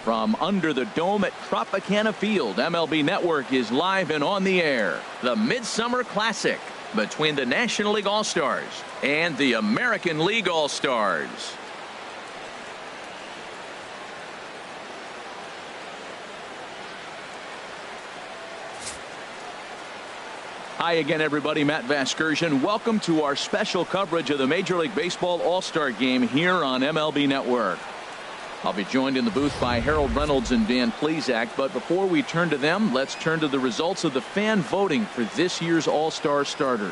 From under the dome at Tropicana Field, MLB Network is live and on the air. The Midsummer Classic between the National League All-Stars and the American League All-Stars. Hi again, everybody. Matt Vasgersian. Welcome to our special coverage of the Major League Baseball All-Star Game here on MLB Network. I'll be joined in the booth by Harold Reynolds and Dan Plesac, but before we turn to them, let's turn to the results of the fan voting for this year's All-Star starters.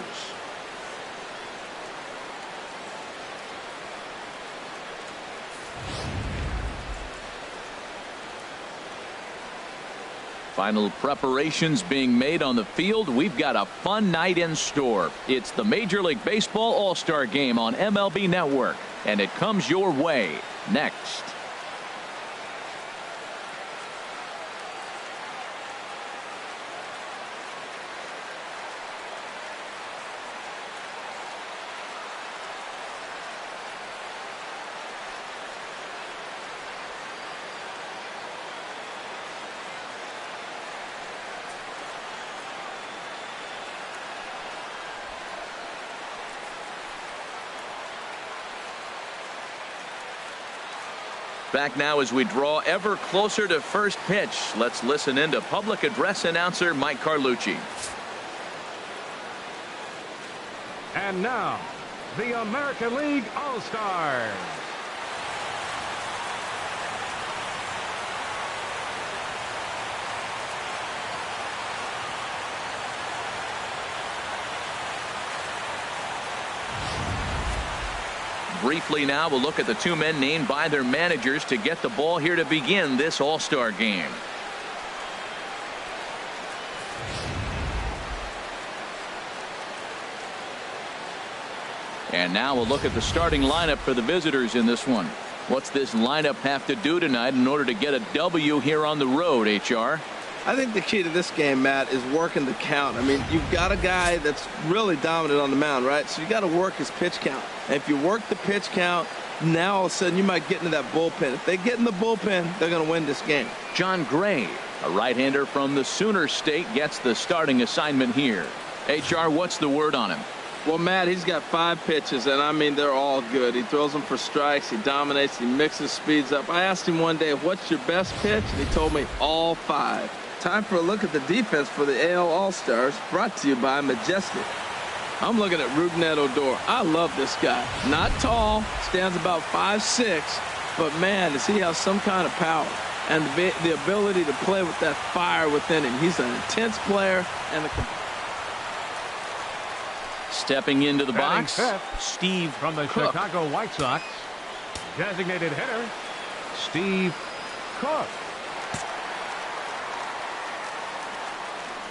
Final preparations being made on the field. We've got a fun night in store. It's the Major League Baseball All-Star Game on MLB Network, and it comes your way next. Back now as we draw ever closer to first pitch. Let's listen in to public address announcer Mike Carlucci. And now, the American League All-Stars. Briefly now, we'll look at the two men named by their managers to get the ball here to begin this All-Star game. And now we'll look at the starting lineup for the visitors in this one. What's this lineup have to do tonight in order to get a W here on the road, HR? I think the key to this game, Matt, is working the count. I mean, you've got a guy that's really dominant on the mound, right? So you got to work his pitch count. And if you work the pitch count, now all of a sudden you might get into that bullpen. If they get in the bullpen, they're going to win this game. John Gray, a right-hander from the Sooner State, gets the starting assignment here. HR, what's the word on him? Well, Matt, he's got 5 pitches, and I mean, they're all good. He throws them for strikes. He dominates. He mixes speeds up. I asked him one day, what's your best pitch? And he told me all 5. Time for a look at the defense for the AL All-Stars, brought to you by Majestic. I'm looking at Rougned Odor. I love this guy. Not tall, stands about 5'6", but man, does he have some kind of power and the ability to play with that fire within him. He's an intense player and stepping into the box, Steve from the Cook. Chicago White Sox, designated hitter, Steve Cook.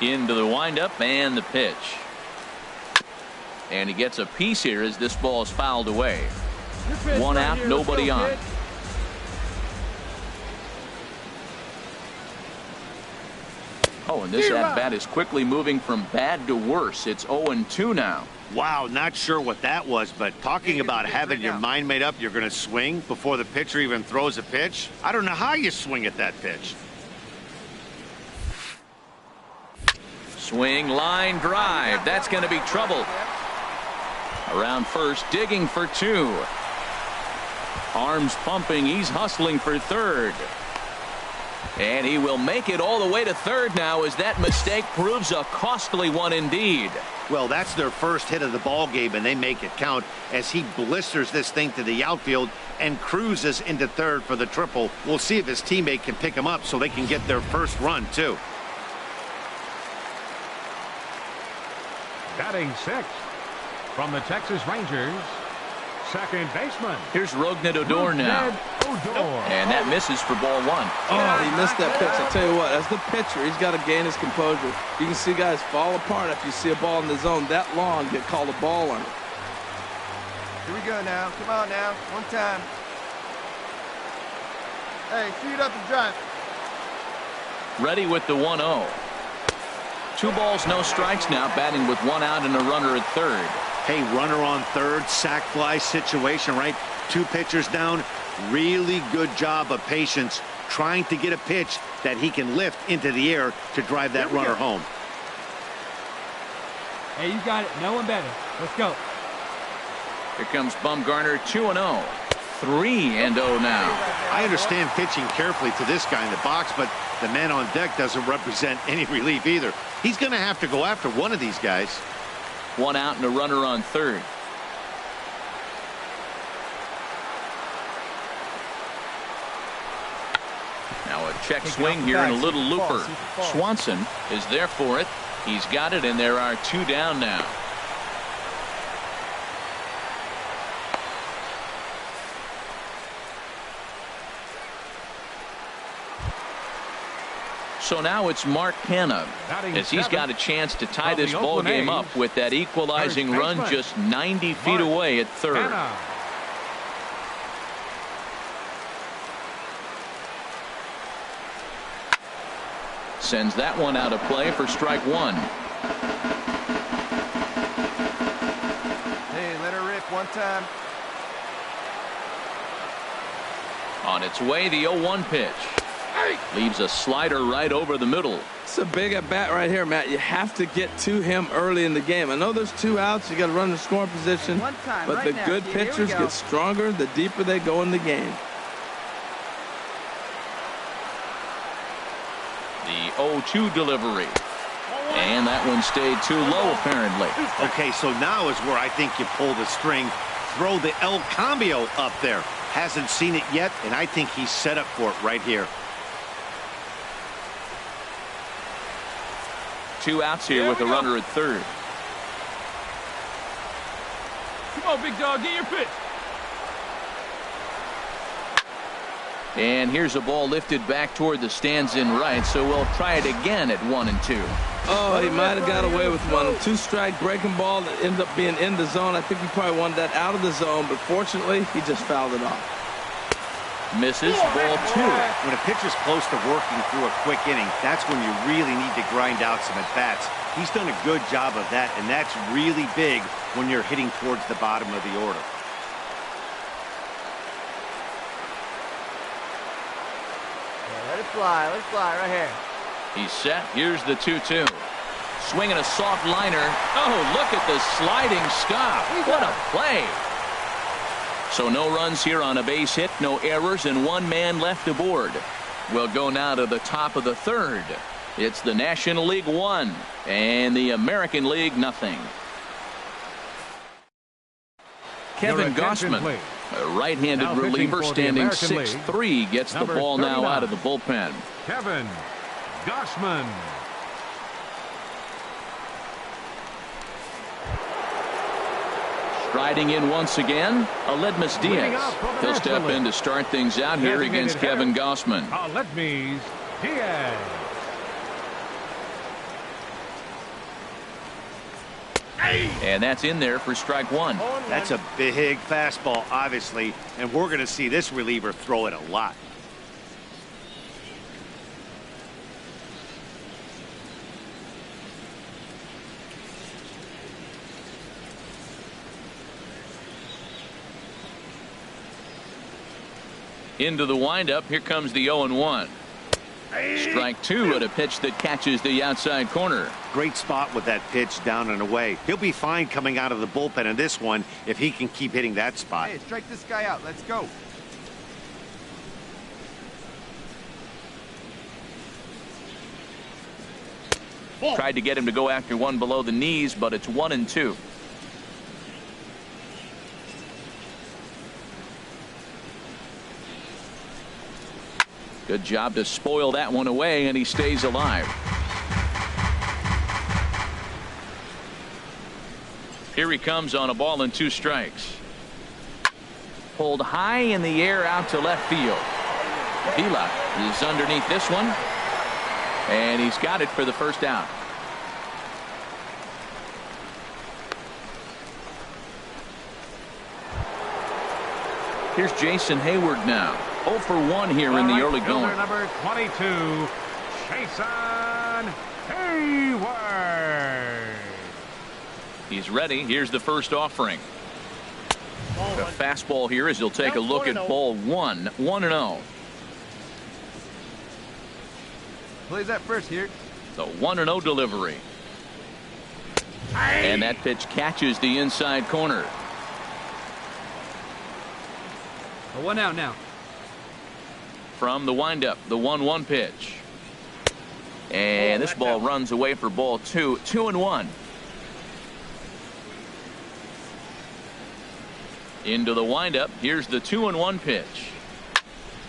Into the windup and the pitch. And he gets a piece here as this ball is fouled away. One out, nobody on. Oh, and this at-bat is quickly moving from bad to worse. It's 0-2 now. Wow, not sure what that was, but talking about having your mind made up you're going to swing before the pitcher even throws a pitch. I don't know how you swing at that pitch. Swing, line, drive. That's going to be trouble. Around first, digging for 2. Arms pumping. He's hustling for third. And he will make it all the way to third now as that mistake proves a costly one indeed. Well, that's their first hit of the ball game, and they make it count as he blisters this thing to the outfield and cruises into third for the triple. We'll see if his teammate can pick him up so they can get their first run, too. Batting 6th from the Texas Rangers, second baseman. Here's Rougned Odor now. And that misses for ball 1. Oh, he missed that pitch. I'll tell you what, as the pitcher, he's got to gain his composure. You can see guys fall apart if you see a ball in the zone that long, get called a ball on it. Here we go now. Come on now. One time. Hey, feed up and drive. Ready with the 1-0. 2 balls, no strikes now, batting with 1 out and a runner at third. Hey, runner on third, sac fly situation, right? 2 pitchers down. Really good job of patience trying to get a pitch that he can lift into the air to drive that runner home. Hey, you got it. No one better. Let's go. Here comes Bumgarner, 2-0. 3-0 now. I understand pitching carefully to this guy in the box, but the man on deck doesn't represent any relief either. He's going to have to go after one of these guys. 1 out and a runner on third. Now a check swing here and a little looper. Swanson is there for it. He's got it, and there are 2 down now. So now it's Mark Canha, as he's got a chance to tie this ball game up with that equalizing run just 90 feet away at third. Sends that one out of play for strike 1. Hey, let her rip one time. On its way, the 0-1 pitch. Leaves a slider right over the middle. It's a big at bat right here, Matt. You have to get to him early in the game. I know there's 2 outs. You got to run the scoring position. But the good pitchers get stronger the deeper they go in the game. The 0-2 delivery. And that one stayed too low, apparently. Okay, so now is where I think you pull the string. Throw the El Cambio up there. Hasn't seen it yet, and I think he's set up for it right here. 2 outs here with a runner at third. Come on, big dog, get your pitch. And here's a ball lifted back toward the stands in right, so we'll try it again at 1-2. Oh, he might have got away with one. 2-strike breaking ball that ended up being in the zone. I think he probably wanted that out of the zone, but fortunately, he just fouled it off. Misses, ball 2. When a pitcher's close to working through a quick inning, that's when you really need to grind out some at-bats. He's done a good job of that, and that's really big when you're hitting towards the bottom of the order. Let it fly right here. He's set. Here's the 2-2. Swinging a soft liner. Oh, look at the sliding stop. What a play. So no runs here on a base hit, no errors, and 1 man left aboard. We'll go now to the top of the third. It's the National League 1 and the American League nothing. Kevin Gausman, a right-handed reliever standing 6'3", gets the ball now out of the bullpen. Kevin Gausman. Striding in once again, Aledmus Diaz. He'll step in to start things out here against Kevin Gausman. Aledmus Diaz. And that's in there for strike 1. That's a big fastball, obviously, and we're going to see this reliever throw it a lot. Into the windup. Here comes the 0-1. Strike 2 at a pitch that catches the outside corner. Great spot with that pitch down and away. He'll be fine coming out of the bullpen in this one if he can keep hitting that spot. Hey, strike this guy out. Let's go. Tried to get him to go after one below the knees, but it's 1-2. Good job to spoil that one away, and he stays alive. Here he comes on a ball and 2 strikes. Pulled high in the air out to left field. Vila is underneath this one, and he's got it for the first out. Here's Jason Hayward now. 0 for 1 here in the early going. Number 22, Jason Hayward. He's ready. Here's the first offering. A fastball here as he'll take a look at ball 1. 1-0. Plays that first here. The 1-0 delivery. And that pitch catches the inside corner. A 1 out now. From the windup, the 1-1 pitch. And this ball runs away for ball 2. 2-1. Into the windup. Here's the 2-1 pitch.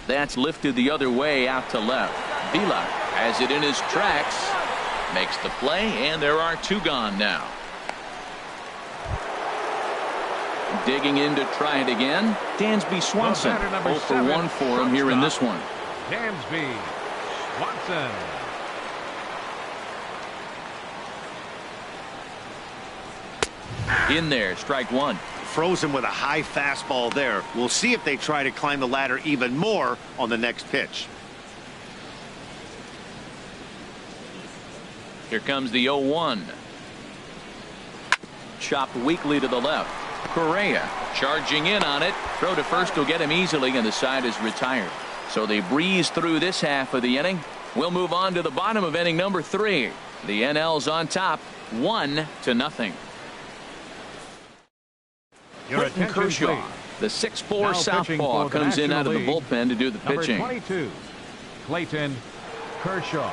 That's lifted the other way out to left. Vila has it in his tracks. Makes the play, and there are 2 gone now. Digging in to try it again. Dansby Swanson. 0 for 1 for him here in this one. Dansby Swanson. In there, strike 1. Frozen with a high fastball there. We'll see if they try to climb the ladder even more on the next pitch. Here comes the 0-1. Chopped weakly to the left. Correa charging in on it. Throw to first will get him easily, and the side is retired. So they breeze through this half of the inning. We'll move on to the bottom of inning number 3. The NL's on top, 1-0. Clayton Kershaw, the 6'4" southpaw, comes in out of the bullpen to do the pitching. Number 22, Clayton Kershaw.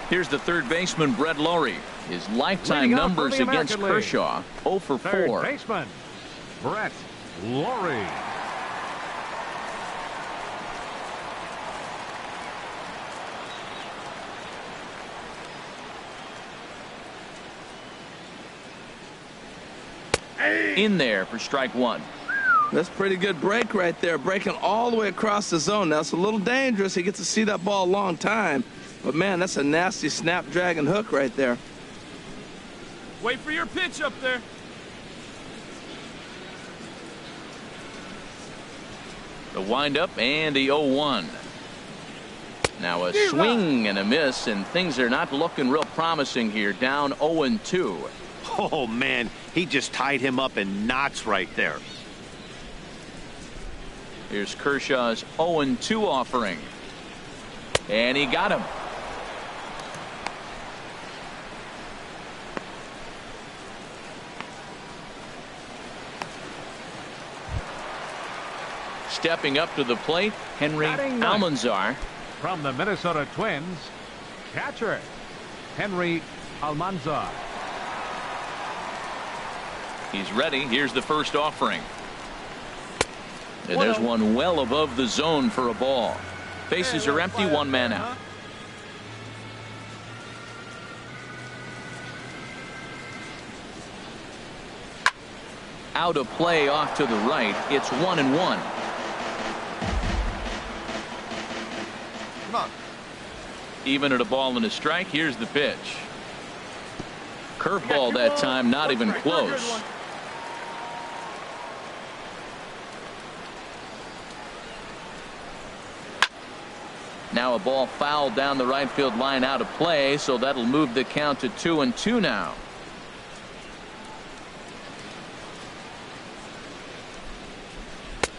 Here's the third baseman, Brett Lawrie. His lifetime numbers against Kershaw, 0 for 4. Third baseman, Brett Lawrie. In there for strike 1. That's pretty good break right there. Breaking all the way across the zone. Now, it's a little dangerous. He gets to see that ball a long time. But, man, that's a nasty snapdragon hook right there. Wait for your pitch up there. The windup and the 0-1. Now a swing and a miss, and things are not looking real promising here. Down 0-2. Oh, man, he just tied him up in knots right there. Here's Kershaw's 0-2 offering. And he got him. Stepping up to the plate, Henry Almanzar. From the Minnesota Twins, catcher Henry Almanzar. He's ready. Here's the first offering. And there's one well above the zone for a ball. Bases are empty, 1 man out. Out of play off to the right. It's 1-1. Come on. Even at a ball and a strike. Here's the pitch. Curveball that time, not even close. Now a ball fouled down the right field line, out of play, so that'll move the count to 2-2 now.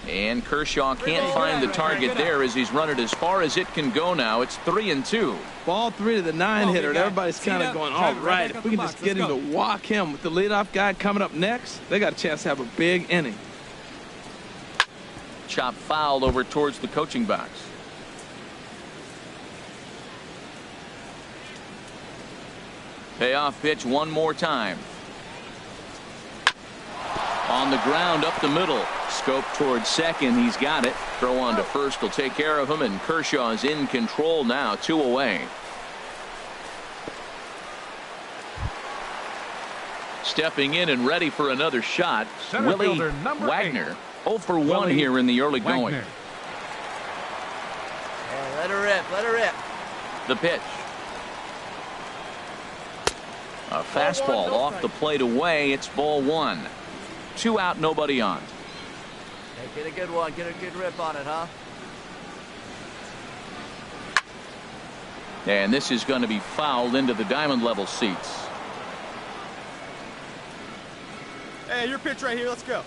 And Kershaw can't find the target there as he's run it as far as it can go now. It's 3-2. Ball 3 to the 9-hitter. And everybody's kind of going, all right, if we can just get him to walk him with the leadoff guy coming up next, they got a chance to have a big inning. Chop fouled over towards the coaching box. Payoff pitch one more time. On the ground up the middle. Scope towards second. He's got it. Throw on to first will take care of him, and Kershaw's in control now. 2 away. Stepping in and ready for another shot. Center Willie fielder, number Wagner. 8. 0 for 1 here in the early going. Hey, let her rip. Let her rip. The pitch. A fastball off the plate away. It's ball 1. 2 out, nobody on. Hey, get a good one. Get a good rip on it, huh? And this is going to be fouled into the diamond level seats. Hey, your pitch right here. Let's go.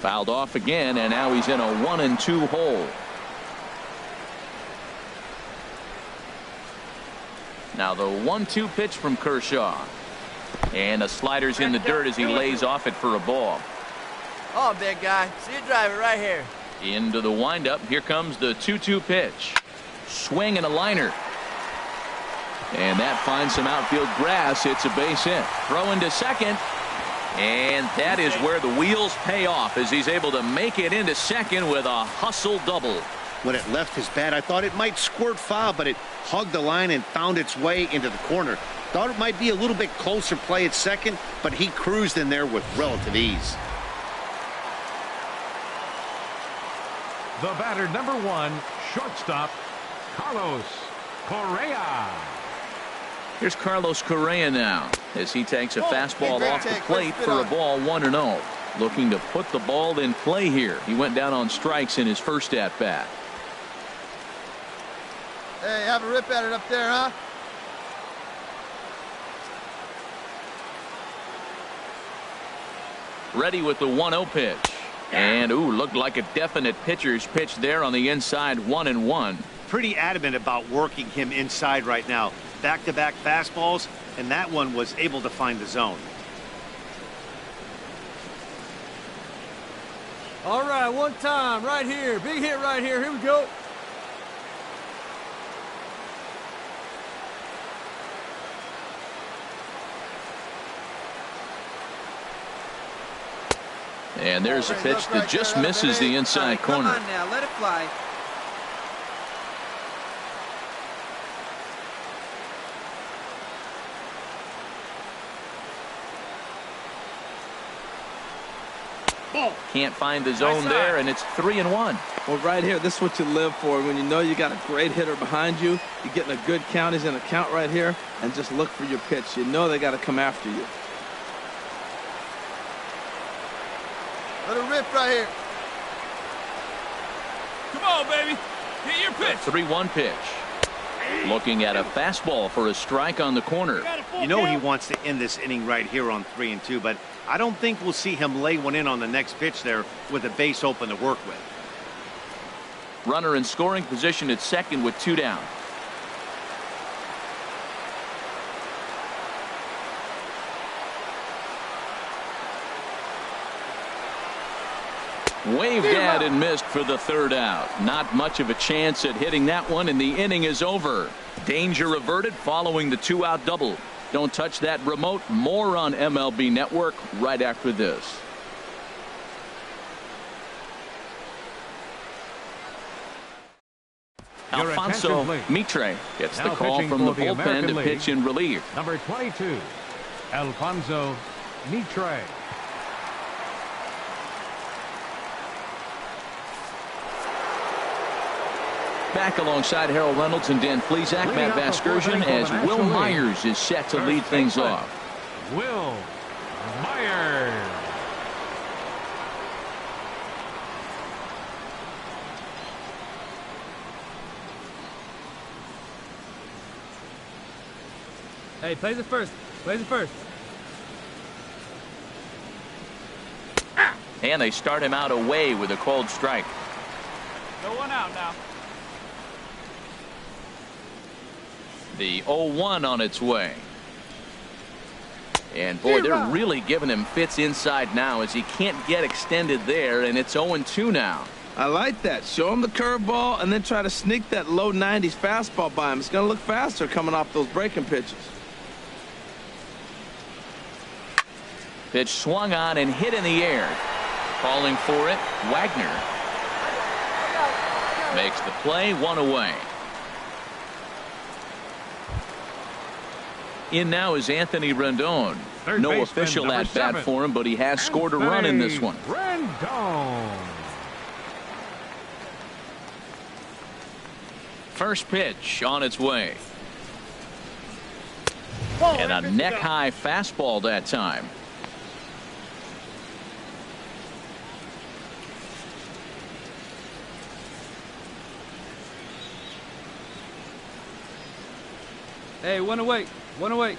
Fouled off again, and now he's in a 1-2 hole. Now the 1-2 pitch from Kershaw. And the slider's in the dirt as he lays off it for a ball. Oh, big guy. See you drive it right here. Into the windup. Here comes the 2-2 pitch. Swing and a liner. And that finds some outfield grass. It's a base hit. Throw into second. And that is where the wheels pay off as he's able to make it into second with a hustle double. When it left his bat, I thought it might squirt foul, but it hugged the line and found its way into the corner. Thought it might be a little bit closer play at second, but he cruised in there with relative ease. The batter, number 1, shortstop, Carlos Correa. Here's Carlos Correa now as he takes a fastball off the plate for a ball 1-0. Looking to put the ball in play here. He went down on strikes in his first at bat. Hey, have a rip at it up there, huh? Ready with the 1-0 pitch. And looked like a definite pitcher's pitch there on the inside. 1-1. Pretty adamant about working him inside right now. Back-to-back fastballs, and that one was able to find the zone. All right, one time, right here. Big hit right here. Here we go. And there's a pitch that just misses the inside corner. Come on now, let it fly. Can't find the zone there, and it's 3-1. Well, right here, this is what you live for. When you know you got a great hitter behind you, you're getting a good count. He's in a count right here, and just look for your pitch. You know they got to come after you. Let it rip right here. Come on, baby. Get your pitch. 3-1 pitch. Looking at a fastball for a strike on the corner. You know he wants to end this inning right here on 3-2, but I don't think we'll see him lay one in on the next pitch there with a base open to work with. Runner in scoring position at second with 2 down. Waved at and missed for the 3rd out. Not much of a chance at hitting that one, and the inning is over. Danger averted following the 2-out double. Don't touch that remote. More on MLB Network right after this. Your Alfonso attention, please. Mitre gets the Now call pitching from the for the bullpen American to League. pitch in relief. Number 22, Alfonso Mitre. Back alongside Harold Reynolds and Dan Plesac, Matt Vasgersian, as Will Myers is set to lead things off. Will Myers. Hey, plays it first. Plays it first. And they start him out away with a called strike. No one out now. The 0-1 on its way. And boy, they're really giving him fits inside now as he can't get extended there, and it's 0-2 now. I like that. Show him the curveball and then try to sneak that low 90s fastball by him. It's going to look faster coming off those breaking pitches. Pitch swung on and hit in the air. Calling for it, Wagner. Makes the play, 1 away. In now is Anthony Rendon. Third No baseman, official number at bat 7. for him, but he has scored a run in this one. Rendon. First pitch on its way. And a neck-high fastball that time. Hey, one away. One away.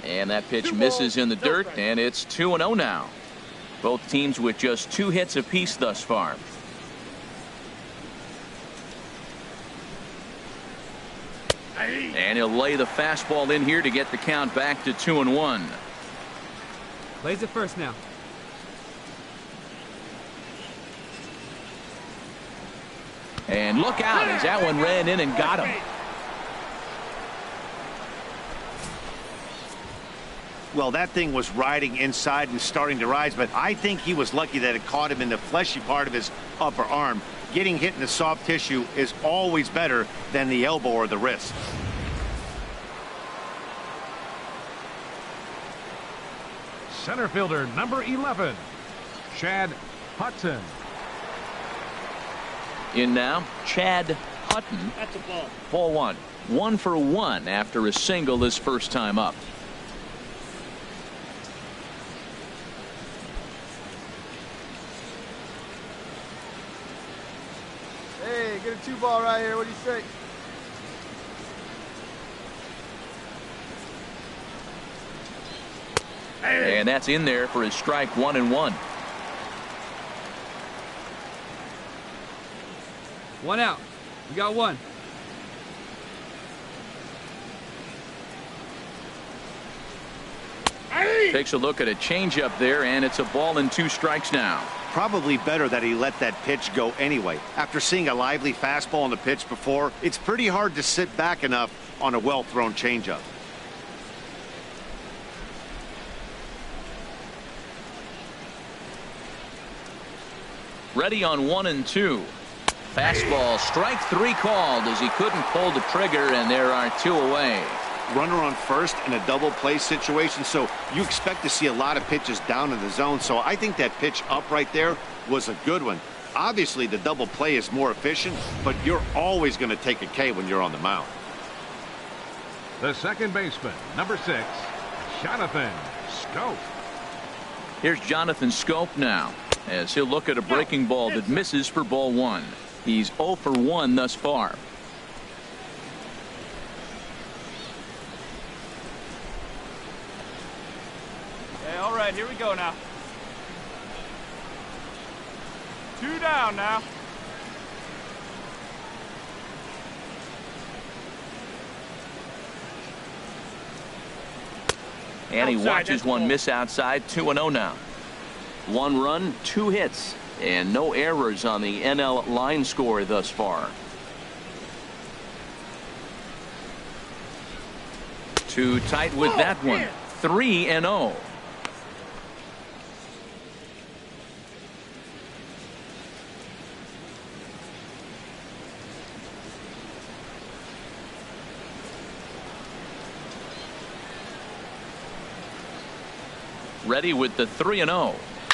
And And that pitch misses in the dirt, and it's 2-0 now. Both teams with just 2 hits apiece thus far. And he'll lay the fastball in here to get the count back to 2-1. Plays it first now. And look out as that one ran in and got him. Well, that thing was riding inside and starting to rise, but I think he was lucky that it caught him in the fleshy part of his upper arm. Getting hit in the soft tissue is always better than the elbow or the wrist. Center fielder number 11, Chad Hudson. In now, Chad Hutton. That's a ball. Ball 1. 1 for 1 after a single his first time up. Hey, get a 2-ball right here. What do you say? And that's in there for his strike 1-1. 1 out. We got 1. Takes a look at a changeup there, and it's a ball and 2 strikes now. Probably better that he let that pitch go anyway. After seeing a lively fastball on the pitch before, it's pretty hard to sit back enough on a well-thrown changeup. Ready on 1 and 2. Fastball, strike 3 called as he couldn't pull the trigger, and there are 2 away. Runner on first in a double play situation, so you expect to see a lot of pitches down in the zone. So I think that pitch up right there was a good one. Obviously, the double play is more efficient, but you're always going to take a K when you're on the mound. The second baseman, number 6, Jonathan Scope. Here's Jonathan Scope now, as he'll look at a breaking ball that misses for ball 1. He's 0 for 1 thus far. Okay, all right, here we go now. 2 down now. And he Outside, watches that's one ball. miss outside. 2-0 now. 1 run, 2 hits, and no errors on the NL line score thus far. Too tight with that one. 3-0. Ready with the 3-0.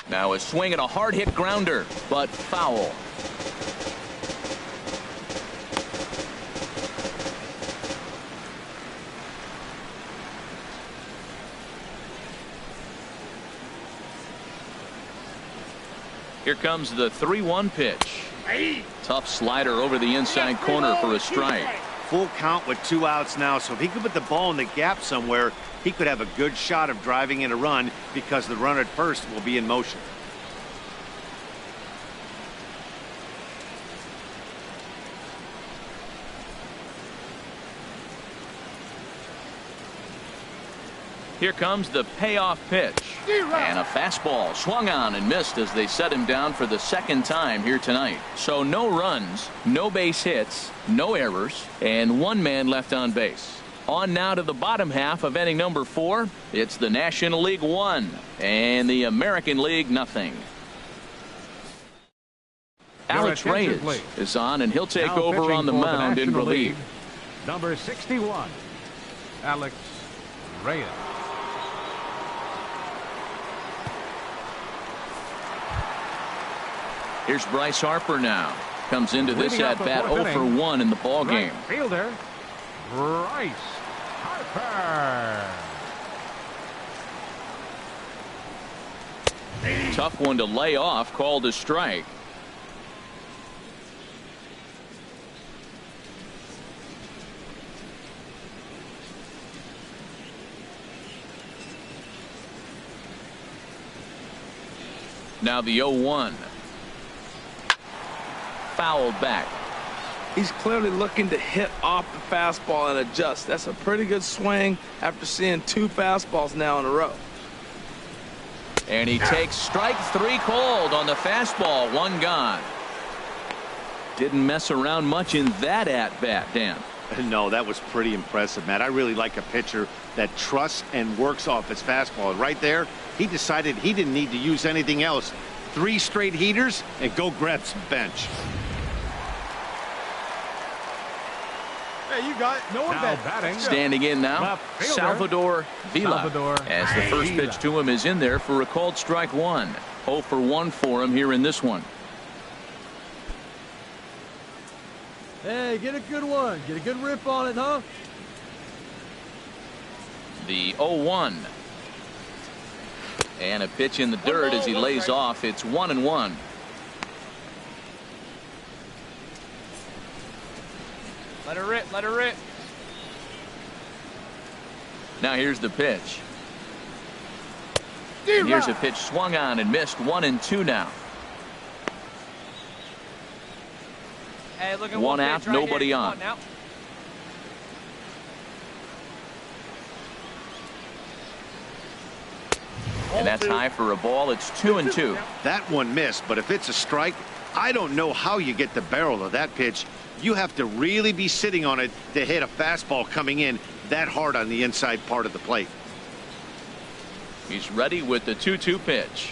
Now a swing and a hard hit grounder, but foul. Here comes the 3-1 pitch. Tough slider over the inside corner for a strike. Full count with 2 outs now, so if he could put the ball in the gap somewhere, he could have a good shot of driving in a run because the runner at first will be in motion. Here comes the payoff pitch. And a fastball swung on and missed as they set him down for the second time here tonight. So no runs, no base hits, no errors, and 1 man left on base. On now to the bottom half of inning number 4. It's the National League 1 and the American League nothing. Alex Reyes is on, and he'll take Now over on the pitching for mound in National relief. League, number 61, Alex Reyes. Here's Bryce Harper now. Comes into this Leading off at the bat fourth 0 for inning, 1 in the ball game. Right fielder, Bryce Harper. Tough one to lay off, called a strike. Now the 0-1. Fouled back. He's clearly looking to hit off the fastball and adjust. That's a pretty good swing after seeing 2 fastballs now in a row. And he takes strike 3 called on the fastball. 1 gone. Didn't mess around much in that at-bat, Dan. No, that was pretty impressive, Matt. I really like a pitcher that trusts and works off his fastball. And right there, he decided he didn't need to use anything else. 3 straight heaters and go grab some bench. Hey, you got it. No one batting. Standing in now, Salvador Vila. As the first pitch to him is in there for a called strike 1. 0 for 1 for him here in this one. Hey, get a good one. Get a good riff on it, huh? The 0-1. And a pitch in the dirt as he lays off. It's 1-1. Let her rip. Let her rip. Now here's the pitch. And here's a pitch swung on and missed. 1-2 now. Hey, look at 1 out, right nobody here. on. Now. And that's high for a ball. It's 2-2. That one missed, but if it's a strike, I don't know how you get the barrel of that pitch. You have to really be sitting on it to hit a fastball coming in that hard on the inside part of the plate. He's ready with the 2-2 pitch.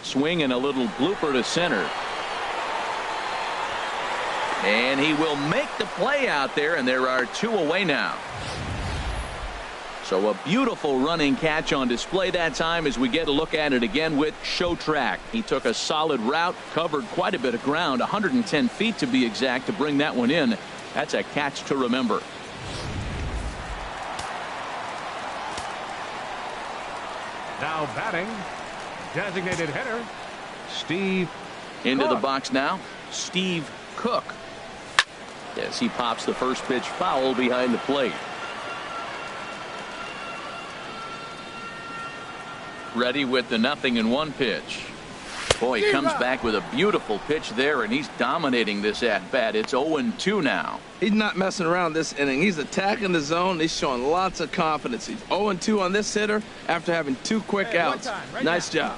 Swing and a little blooper to center. And he will make the play out there, and there are 2 away now. So a beautiful running catch on display that time as we get a look at it again with Show Track. He took a solid route, covered quite a bit of ground, 110 feet to be exact, to bring that one in. That's a catch to remember. Now batting, designated hitter, Steve Into Cook. the box now, Steve Cook. As he pops the first pitch foul behind the plate. Ready with the 0-1 pitch. Boy, he comes back with a beautiful pitch there, and he's dominating this at-bat. It's 0-2 now. He's not messing around this inning. He's attacking the zone. He's showing lots of confidence. He's 0-2 on this hitter after having 2 quick outs. Nice job.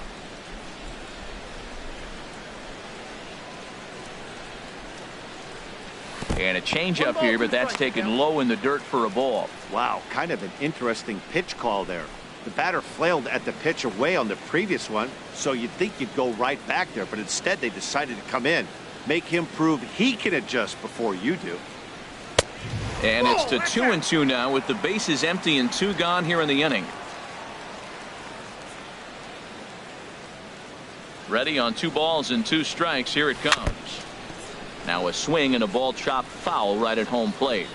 And a changeup here, but that's taken low in the dirt for a ball. Wow, kind of an interesting pitch call there. The batter flailed at the pitch away on the previous one, so you'd think you'd go right back there, but instead they decided to come in, make him prove he can adjust before you do. And it's to 2-2 now with the bases empty and 2 gone here in the inning. Ready on 2 balls and 2 strikes. Here it comes. Now a swing and a ball chopped foul right at home plate.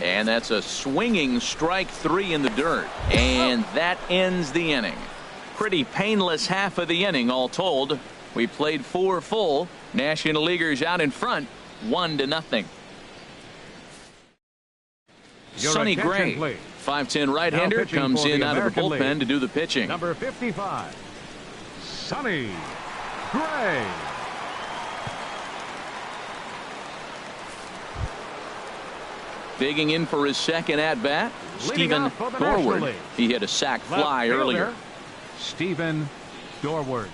And that's a swinging strike 3 in the dirt. And that ends the inning. Pretty painless half of the inning all told. We played 4 full. National Leaguers out in front 1-0. Sonny Gray, please. 5'10" right-hander, comes in out of the bullpen to do the pitching. Number 55, Sonny Gray. Digging in for his second at-bat, Stephen Dorward. He hit a sac fly earlier. Stephen Dorward.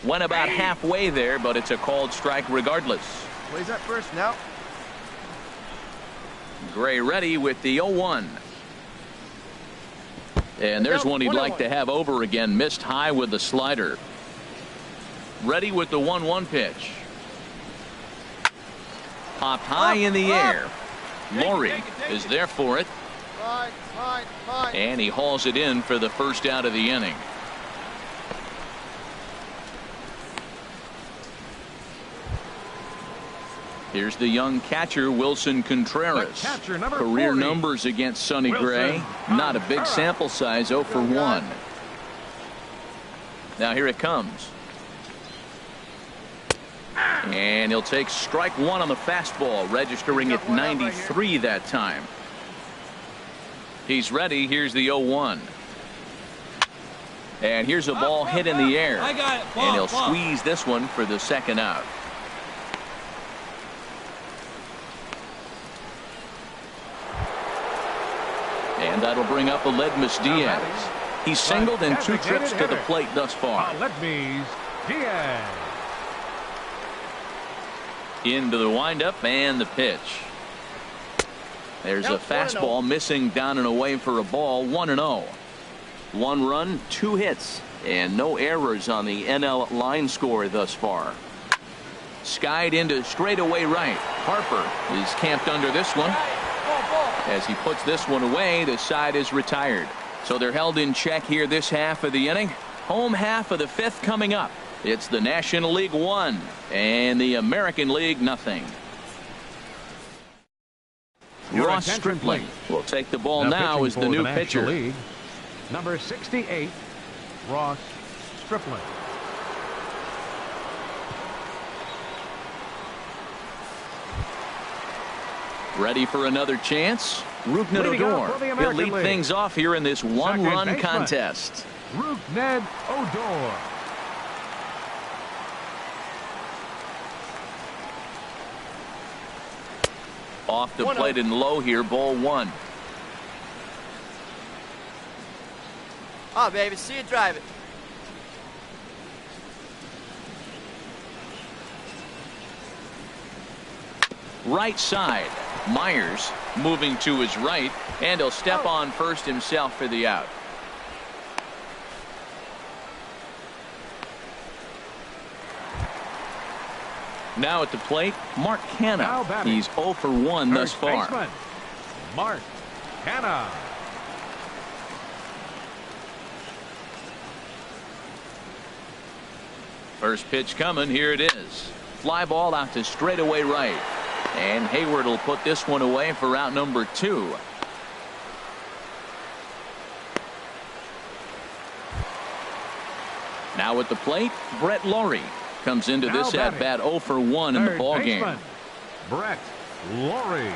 Went about halfway there, but it's a called strike regardless. Plays that first now. Gray ready with the 0-1. And there's one he'd like to have over again. Missed high with the slider. Ready with the 1-1 pitch. Popped high in the air. Lawrie is there for it. And he hauls it in for the first out of the inning. Here's the young catcher, Wilson Contreras. Career numbers against Sonny Gray. Not a big sample size, 0 for 1. Now here it comes. And he'll take strike one on the fastball, registering at 93 that time. He's ready. Here's the 0-1. And here's a ball hit in the air. I got it. And he'll squeeze this one for the second out. And that'll bring up Aledmus Diaz. He's singled in 2 trips to the plate thus far. Aledmus Diaz. Into the windup and the pitch. There's a fastball missing down and away for a ball. 1-0. 1 run, 2 hits, and no errors on the NL line score thus far. Skied into straightaway right. Harper is camped under this one. As he puts this one away, the side is retired. So they're held in check here this half of the inning. Home half of the 5th coming up. It's the National League 1 and the American League nothing. Ross Stripling will take the ball now as the new pitcher. League, number 68, Ross Stripling. Ready for another chance? Rougned Odor. He'll lead things off here in this 1-run contest. Rougned Odor. Off the plate and low here, ball 1. Oh, baby, see you drive it. Right side. Myers moving to his right, and he'll step on first himself for the out. Now at the plate, Mark Canha. He's 0 for 1 thus far. Baseman, Mark Canha. First pitch coming. Here it is. Fly ball out to straightaway right. And Hayward will put this one away for out number 2. Now at the plate, Brett Lawrie comes into this at bat 0 for 1 in the ball game. Brett Lawrie.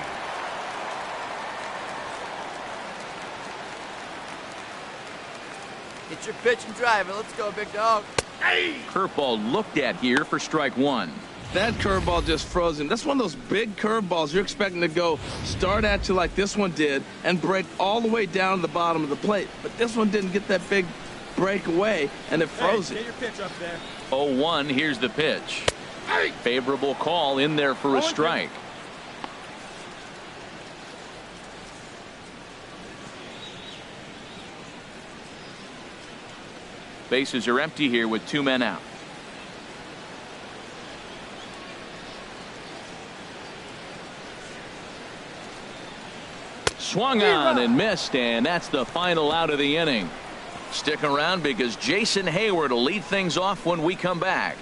Get your pitch and drive it. Let's go, big dog. Curveball looked at here for strike 1. That curveball just froze him. That's one of those big curveballs you're expecting to go start at you like this one did and break all the way down to the bottom of the plate. But this one didn't get that big break away, and it froze it. Get your pitch up there. 0-1. Here's the pitch. Favorable call in there for a strike. Bases are empty here with 2 men out. Swung on and missed, and that's the final out of the inning. Stick around because Jason Hayward will lead things off when we come back.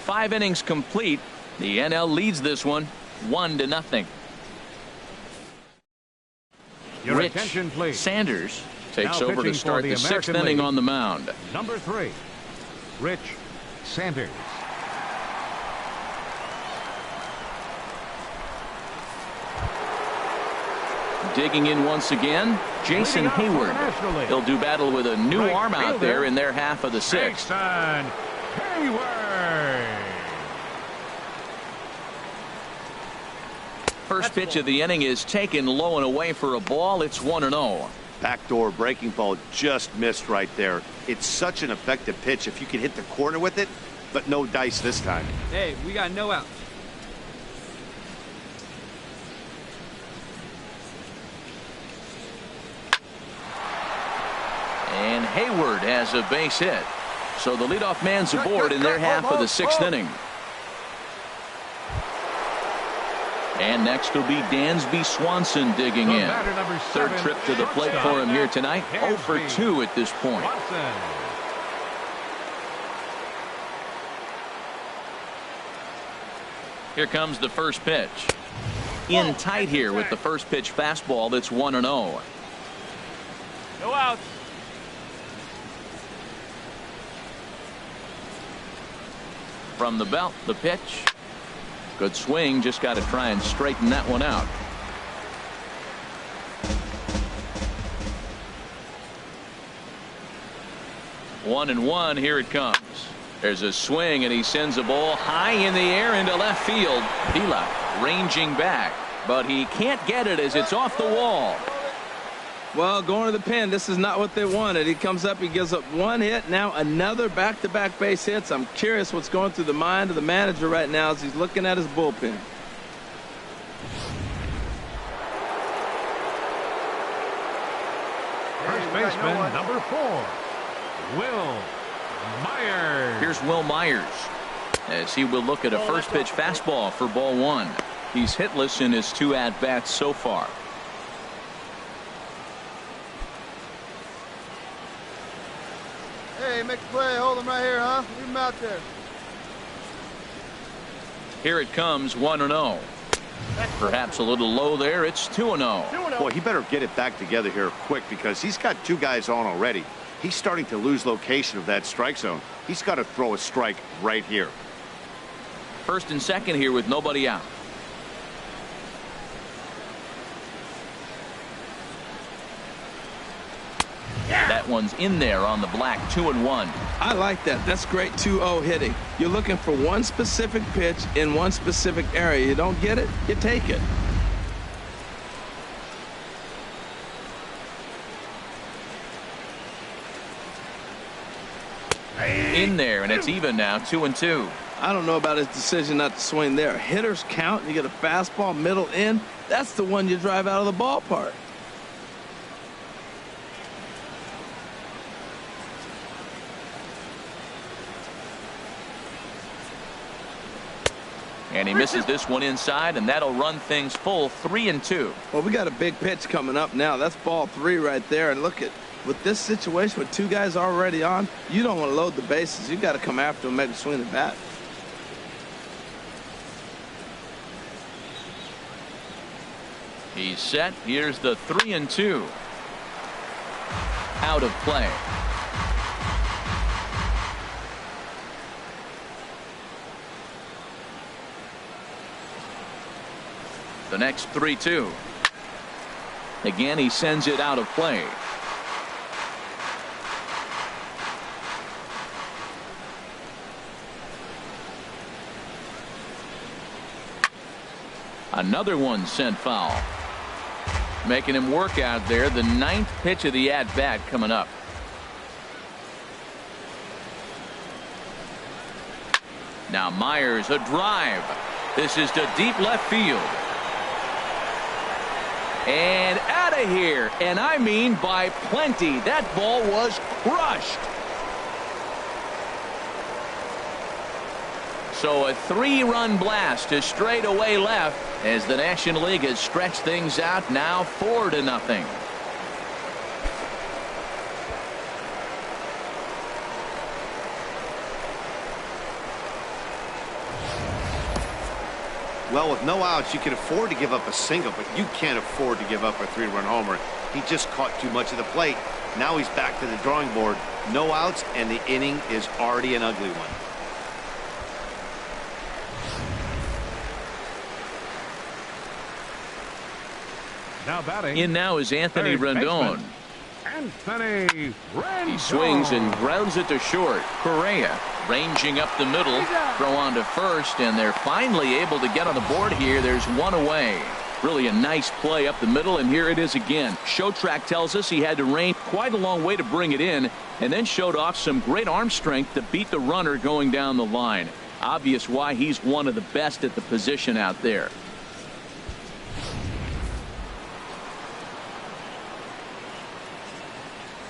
5 innings complete. The NL leads this one 1-0. Your Rich attention, please. Sanders takes Now over to start the 6th inning on the mound. Number 3, Rich Sanders. Digging in once again, Jason Hayward. He'll do battle with a new arm out there in their half of the 6th. Jason Hayward. First pitch of the inning is taken low and away for a ball. It's 1-0. Backdoor breaking ball just missed right there. It's such an effective pitch if you can hit the corner with it, but no dice this time. Hey, we got no outs. And Hayward has a base hit. So the leadoff man's aboard in their half of the 6th inning. And next will be Dansby Swanson digging in. Third trip to the plate for him here tonight. 0 for 2 at this point. Here comes the first pitch. In tight here with the first pitch fastball. That's 1-0. No outs. From the belt, the pitch. Good swing, just got to try and straighten that one out. One and one, here it comes. There's a swing and he sends a ball high in the air into left field. Vila ranging back, but he can't get it as it's off the wall. Well, going to the pen, this is not what they wanted. He comes up, he gives up one hit, now another back-to-back base hits. I'm curious what's going through the mind of the manager right now as he's looking at his bullpen. First baseman, number 4, Will Myers. Here's Will Myers as he will look at a first pitch fastball for ball 1. He's hitless in his 2 at-bats so far. Hey, make a play. Hold him right here, huh? Leave him out there. Here it comes, 1-0. Perhaps a little low there. It's 2-0. Boy, he better get it back together here quick because he's got 2 guys on already. He's starting to lose location of that strike zone. He's got to throw a strike right here. First and second here with nobody out. That one's in there on the black. 2-1. I like that. That's great 2-0 hitting. You're looking for one specific pitch in one specific area. You don't get it, you take it. In there, and it's even now. 2-2. I don't know about his decision not to swing there. Hitters count. You get a fastball middle in. That's the one you drive out of the ballpark. And he misses this one inside, and that'll run things full. 3-2. Well, we got a big pitch coming up now. That's ball 3 right there. And look at, with this situation with 2 guys already on, you don't want to load the bases. You got to come after him, maybe swing the bat. He's set. Here's the 3-2. Out of play. The next 3-2. Again, he sends it out of play. Another one sent foul. Making him work out there. The 9th pitch of the at-bat coming up. Now Myers, a drive. This is to deep left field. And out of here, and I mean by plenty. That ball was crushed. So a 3-run blast to straightaway left as the National League has stretched things out, now 4-0. Well, with no outs, you can afford to give up a single, but you can't afford to give up a 3-run homer. He just caught too much of the plate. Now he's back to the drawing board. No outs, and the inning is already an ugly one. Now batting. In now is Anthony Rendon. Anthony Rendon. He swings and grounds it to short. Correa ranging up the middle. Throw on to first, and they're finally able to get on the board here. There's one away. Really a nice play up the middle, and here it is again. Showtrack tells us he had to range quite a long way to bring it in, and then showed off some great arm strength to beat the runner going down the line. Obvious why he's one of the best at the position out there.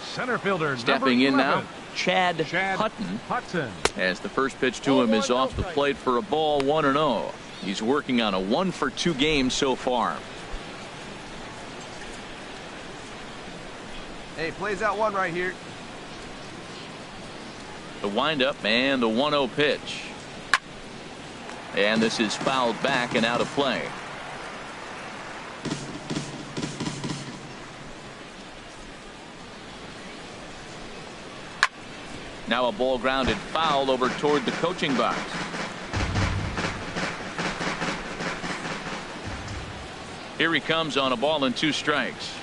Center fielder stepping in now, Chad Hudson. As the first pitch to him is off the plate for a ball. 1-0. He's working on a 1-for-2 game so far. Hey, plays out 1 right here. The windup and the 1-0 pitch. And this is fouled back and out of play. Now a ball grounded foul over toward the coaching box. Here he comes on a ball and 2 strikes.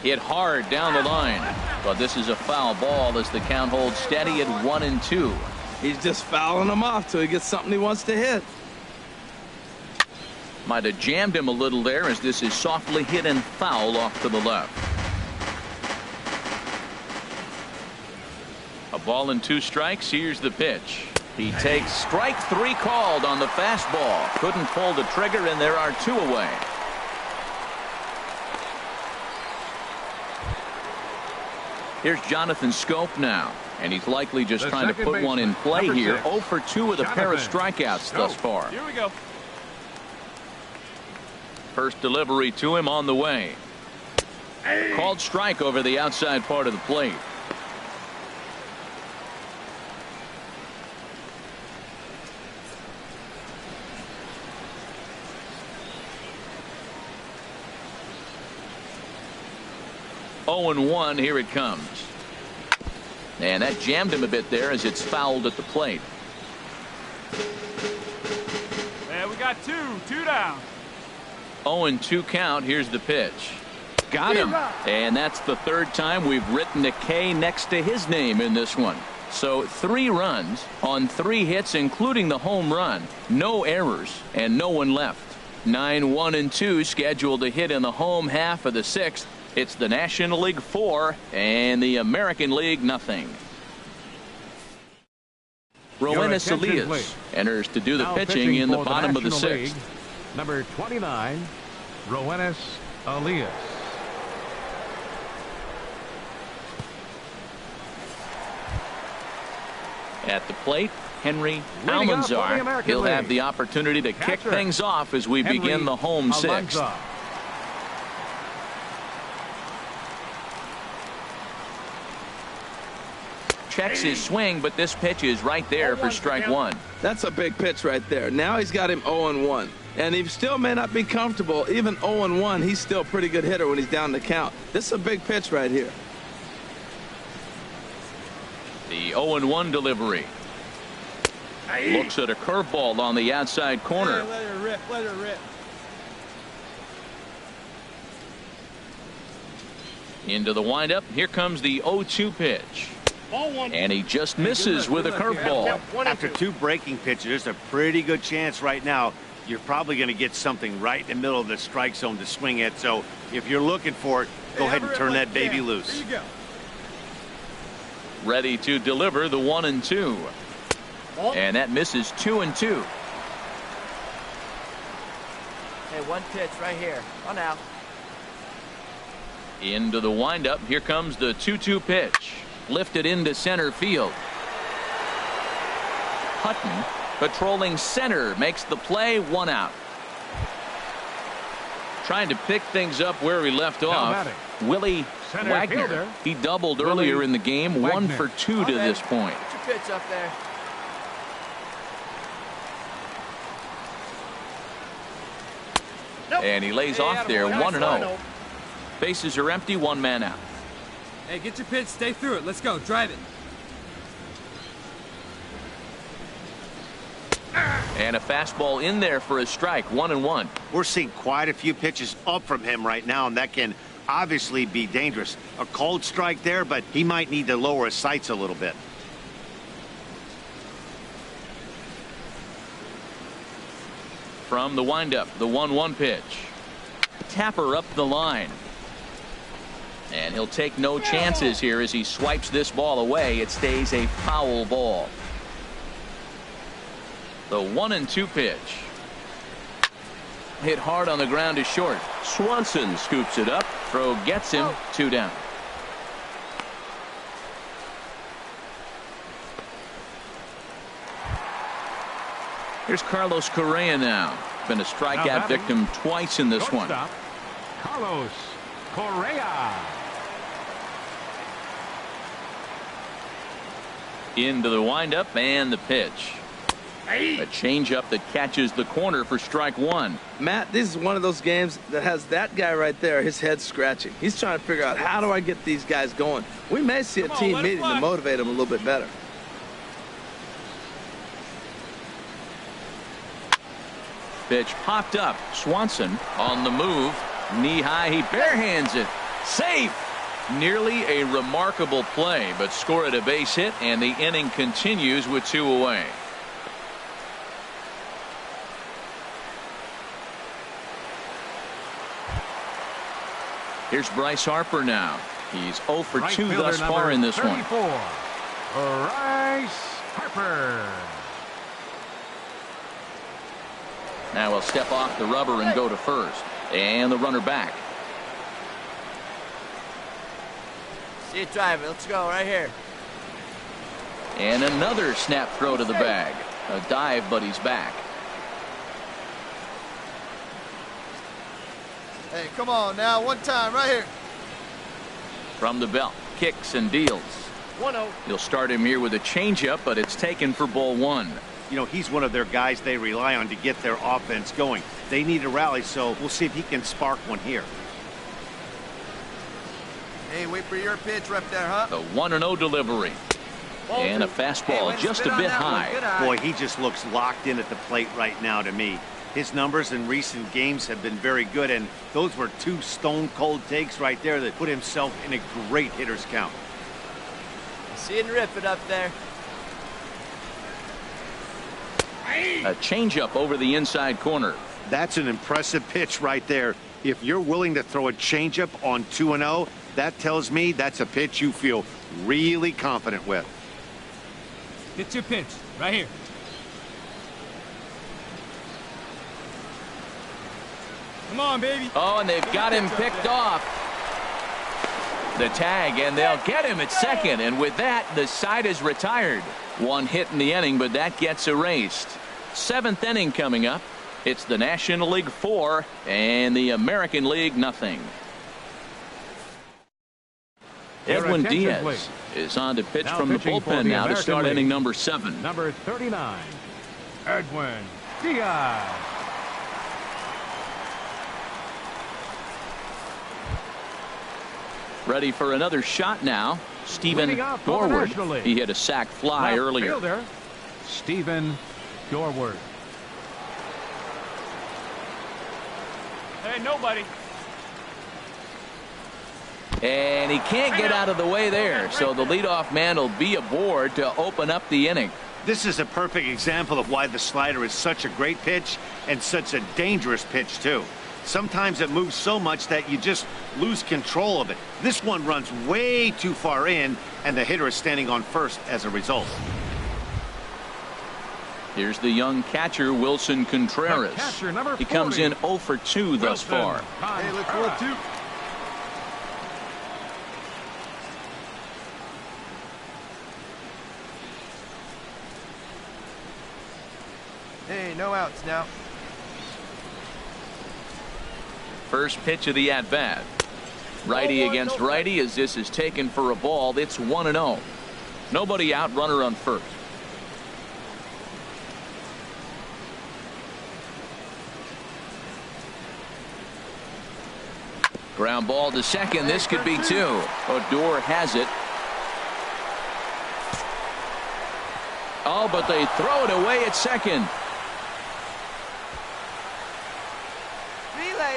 Hit hard down the line, but this is a foul ball as the count holds steady at 1-2. He's just fouling him off till he gets something he wants to hit. Might have jammed him a little there as this is softly hit and foul off to the left. A ball and 2 strikes. Here's the pitch. He takes strike 3 called on the fastball. Couldn't pull the trigger, and there are 2 away. Here's Jonathan Scope now, and he's likely just trying to put one in play here. 0 for 2 with a pair of strikeouts thus far. Here we go. First delivery to him on the way. Called strike over the outside part of the plate. Oh and 1, here it comes. And that jammed him a bit there as it's fouled at the plate. And we got 2 down. 0 and 2 count. Here's the pitch. Got him. And that's the 3rd time we've written a K next to his name in this one. So 3 runs on 3 hits, including the home run. No errors and no one left. 9, 1 and 2 scheduled to hit in the home half of the 6th. It's the National League 4 and the American League nothing. Roenis Elias enters to do the pitching in the bottom of the 6th. Number 29, Roenis Elias. At the plate, Henry Almanzar. He'll have the opportunity to kick things off as we begin the home 6th. Checks his swing, but this pitch is right there for strike 1. That's a big pitch right there. Now he's got him 0 and 1. And he still may not be comfortable. Even 0 and 1, he's still a pretty good hitter when he's down the count. This is a big pitch right here. The 0 and 1 delivery. Looks at a curveball on the outside corner. Let her rip. Let her rip. Into the windup. Here comes the 0-2 pitch. And he just misses with a curveball. After 2 breaking pitches, there's a pretty good chance right now you're probably going to get something right in the middle of the strike zone to swing at. So if you're looking for it, go ahead and turn that baby loose. There you go. Ready to deliver the 1 and 2. And that misses 2 and 2. Hey, 1 pitch right here. On out. Into the windup. Here comes the 2-2 pitch. Lifted into center field. Hudson patrolling center makes the play. 1 out. Trying to pick things up where he left off. Willie Wagner. Fielder. He doubled earlier in the game. Wagner. 1 for 2 to this point. Put your pitch up there. Nope. And he lays off there. 1-0. Bases are empty. 1 man out. Hey, get your pitch. Stay through it. Let's go. Drive it. And a fastball in there for a strike. 1 and 1. We're seeing quite a few pitches up from him right now, and that can obviously be dangerous. A cold strike there, but he might need to lower his sights a little bit. From the windup, the 1-1 pitch. Tapper up the line. And he'll take no chances here as he swipes this ball away. It stays a foul ball. The 1 and 2 pitch. Hit hard on the ground to short. Swanson scoops it up. Throw gets him. 2 down. Here's Carlos Correa now. Been a strikeout victim twice in this one. Carlos Correa. Into the windup and the pitch. A changeup that catches the corner for strike 1. Matt, this is one of those games that has that guy right there, his head scratching. He's trying to figure out, how do I get these guys going? We may see a team meeting to motivate them a little bit better. Pitch popped up. Swanson on the move. Knee high. He barehands it. Safe. Nearly a remarkable play, but scored a base hit, and the inning continues with 2 away. Here's Bryce Harper now. He's 0 for 2 thus far in this one. Bryce Harper. Now he'll step off the rubber and go to first. And the runner back. See it driving. Let's go right here. And another snap throw to the bag. A dive, but he's back. Hey, come on now. One time right here. From the belt. Kicks and deals. 1-0. You'll start him here with a changeup, but it's taken for ball 1. You know, he's one of their guys they rely on to get their offense going. They need a rally, so we'll see if he can spark one here. Hey, wait for your pitch right there, huh? The 1-0 delivery. And a fastball just a bit high. Boy, he just looks locked in at the plate right now to me. His numbers in recent games have been very good, and those were 2 stone-cold takes right there that put himself in a great hitter's count. See it and rip it up there. A changeup over the inside corner. That's an impressive pitch right there. If you're willing to throw a changeup on 2-0, that tells me that's a pitch you feel really confident with. It's your pitch right here. Come on, baby. Oh, and they've got him picked off. The tag, and they'll get him at second. And with that, the side is retired. 1 hit in the inning, but that gets erased. 7th inning coming up. It's the National League 4 and the American League nothing. Edwin Diaz is on to pitch from the bullpen now to start inning number 7. Number 39, Edwin Diaz. Ready for another shot now. Stephen Dorward. He hit a sac fly earlier. Fielder, Stephen Dorward. Hey, nobody. And he can't get out of the way there, so the leadoff man will be aboard to open up the inning. This is a perfect example of why the slider is such a great pitch and such a dangerous pitch, too. Sometimes it moves so much that you just lose control of it. This one runs way too far in, and the hitter is standing on first as a result. Here's the young catcher, Wilson Contreras. He comes in 0 for 2 thus far. Hey, look forward to. Hey, no outs now. First pitch of the at-bat. Righty against righty as this is taken for a ball. It's 1-0. Nobody out, runner on first. Ground ball to second. This could be 2. Odor has it. Oh, but they throw it away at second.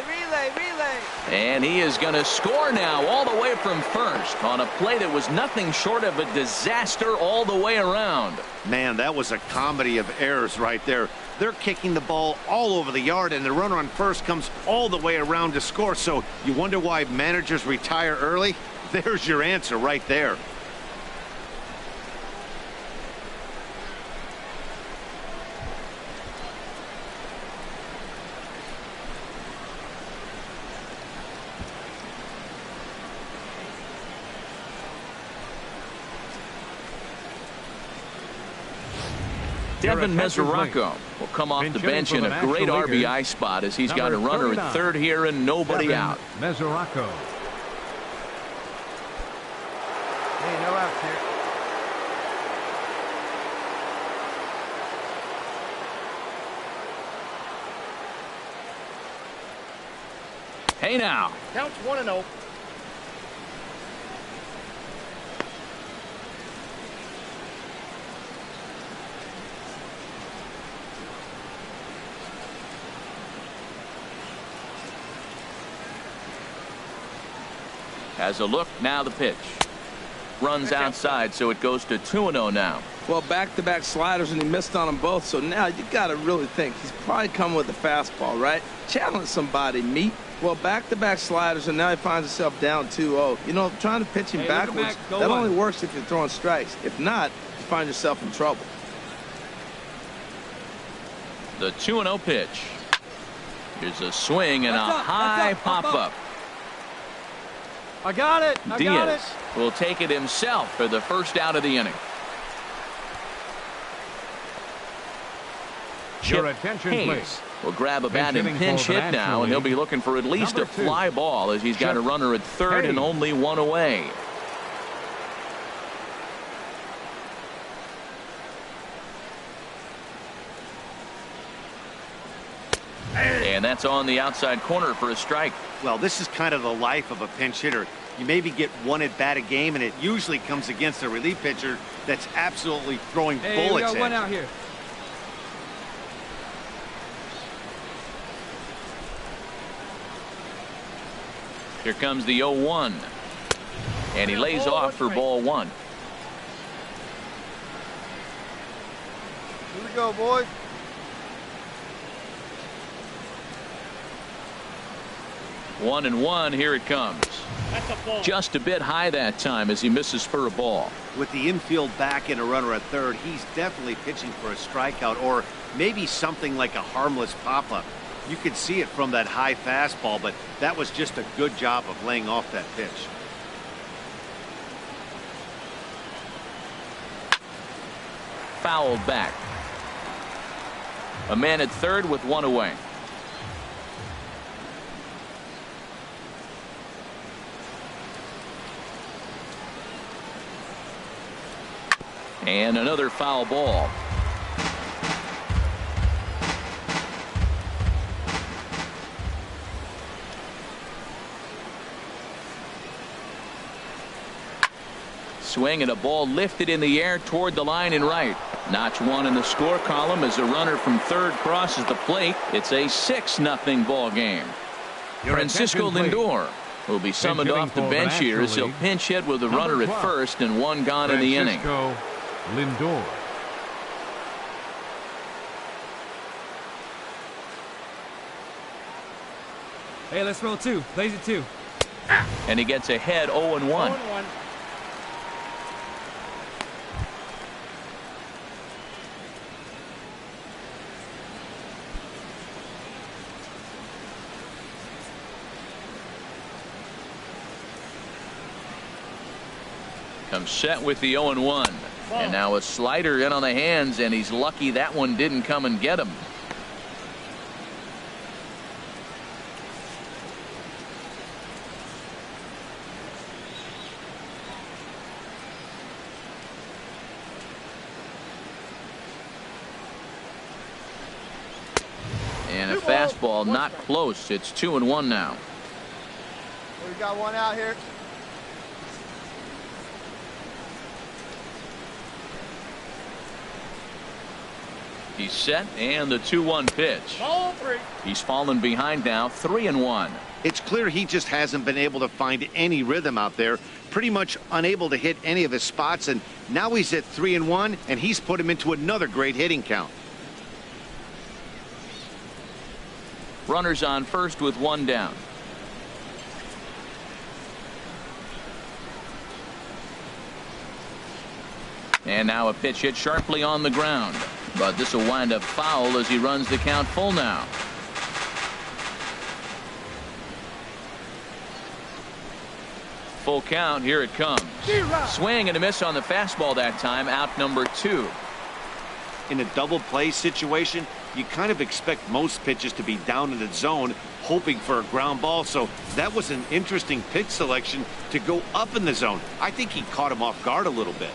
Relay. And he is going to score now all the way from first on a play that was nothing short of a disaster all the way around. Man, that was a comedy of errors right there. They're kicking the ball all over the yard, and the runner on first comes all the way around to score. So you wonder why managers retire early? There's your answer right there. Devin Mesoraco will come off the bench in a great RBI spot as he's got a runner at third here and nobody out. Mesoraco. Hey, no outs here. Hey now. Counts 1-0. Has a look. Now the pitch. Runs outside, so it goes to 2-0 now. Well, back-to-back sliders, and he missed on them both. So now you got to really think. He's probably coming with a fastball, right? Challenge somebody, meet. Well, back-to-back sliders, and now he finds himself down 2-0. You know, trying to pitch him backwards, that only works if you're throwing strikes. If not, you find yourself in trouble. The 2-0 pitch. Here's a swing and a high pop-up. I got it. I got it. Diaz will take it himself for the first out of the inning. Your attention, please. Will grab a bat and pinch hit now, and he'll be looking for at least a fly ball as he's got a runner at third and only one away. And that's on the outside corner for a strike. Well, this is kind of the life of a pinch hitter. You maybe get one at bat a game, and it usually comes against a relief pitcher that's absolutely throwing bullets. We got one out here. Here comes the 0-1. And he lays off for ball one. Here we go, boys. 1-1. Here it comes. Just a bit high that time as he misses for a ball. With the infield back and a runner at third, he's definitely pitching for a strikeout or maybe something like a harmless pop-up. You could see it from that high fastball, but that was just a good job of laying off that pitch. Fouled back. A man at third with one away. And another foul ball. Swing and a ball lifted in the air toward the line and right. Notch one in the score column as a runner from third crosses the plate. It's a 6-0 ball game. Francisco Lindor will be summoned off the bench here as he'll pinch hit with a runner at first and one gone in the inning. Lindor. Hey, let's roll two. Plays it two. And he gets ahead 0-1. Comes set with the 0-1. And now a slider in on the hands, and he's lucky that one didn't come and get him. And a fastball not close. It's 2-1 now. We got one out here. He's set, and the 2-1 pitch. Ball three. He's fallen behind now, 3-1. It's clear he just hasn't been able to find any rhythm out there. Pretty much unable to hit any of his spots, and now he's at 3-1, and he's put him into another great hitting count. Runners on first with one down. And now a pitch hit sharply on the ground. But this will wind up foul as he runs the count full now. Full count. Here it comes. Swing and a miss on the fastball that time. Out number 2. In a double play situation, you kind of expect most pitches to be down in the zone, hoping for a ground ball. So that was an interesting pitch selection to go up in the zone. I think he caught him off guard a little bit.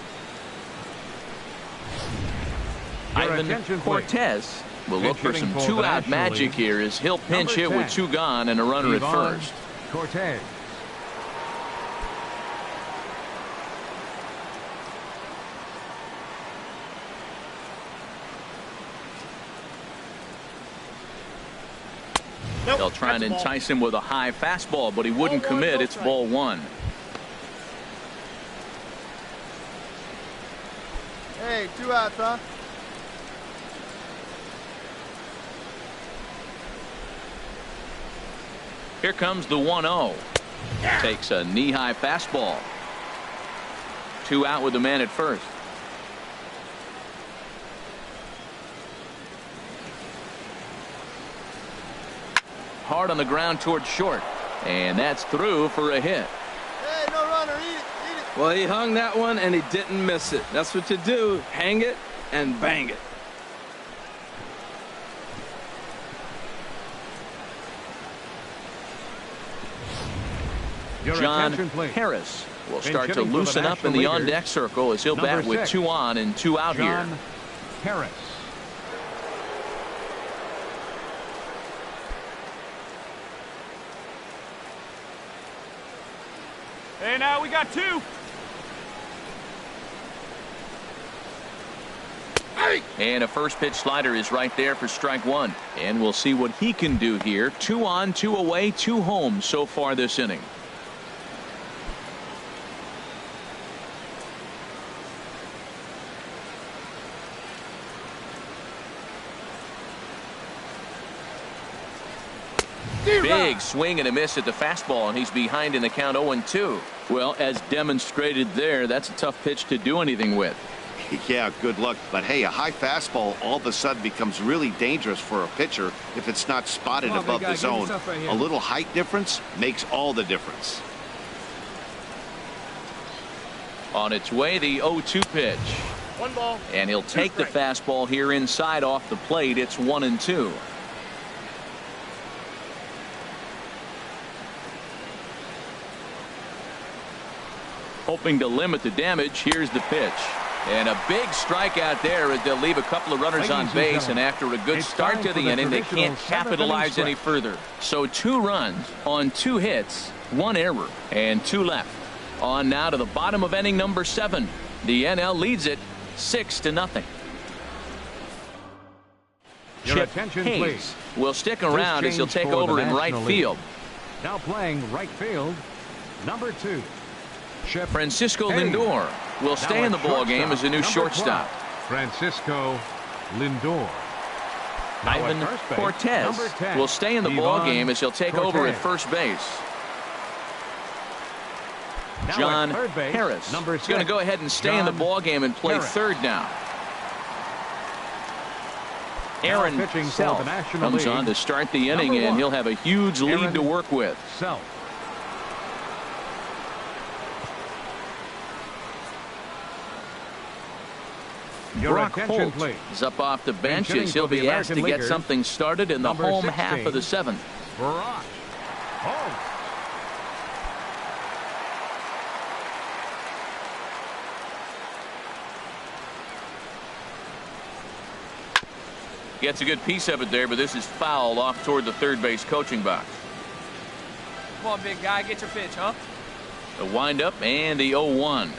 Ivan Cortez will look for some two-out magic here as he'll pinch hit with 2 gone and a runner at first. Cortez. They'll try and entice him with a high fastball, but he wouldn't commit. It's ball 1. Hey, 2 outs, huh? Here comes the 1-0. Takes a knee-high fastball. 2 out with the man at first. Hard on the ground towards short. And that's through for a hit. Hey, no runner. Eat it. Well, he hung that one and he didn't miss it. That's what you do. Hang it and bang it. John Harris will start to loosen up in the on-deck circle as he'll bat with 2 on and 2 out here. John Harris. Hey, now we got 2. And a first pitch slider is right there for strike 1. And we'll see what he can do here. 2 on, 2 away, 2 home so far this inning. Big swing and a miss at the fastball, and he's behind in the count 0-2. Well, as demonstrated there, that's a tough pitch to do anything with. Yeah, good luck. But hey, a high fastball all of a sudden becomes really dangerous for a pitcher if it's not spotted above the zone. A little height difference makes all the difference. On its way, the 0-2 pitch. 1 ball. And he'll take the fastball here inside off the plate. It's 1-2. Hoping to limit the damage. Here's the pitch. And a big strikeout there as they'll leave a couple of runners on base. And after a good start to the inning, they can't capitalize any further. So 2 runs on 2 hits, 1 error, and 2 left. On now to the bottom of inning number 7. The NL leads it 6-0. Your attention, please. Will stick around as he'll take over in right field. Now playing right field, number 2. Francisco Lindor will stay in the ball game as a new shortstop. Francisco Lindor. Ivan Cortez will stay in the ball game as he'll take over at first base. John Harris is going to go ahead and stay in the ball game and play third now. Aaron Self comes on to start the inning, and he'll have a huge lead to work with. Brock Holt is up off the bench as he'll be asked to get something started in the home half of the 7th. Brock Holt. Gets a good piece of it there, but this is fouled off toward the third base coaching box. Come on, big guy, get your pitch, huh? The windup and the 0-1.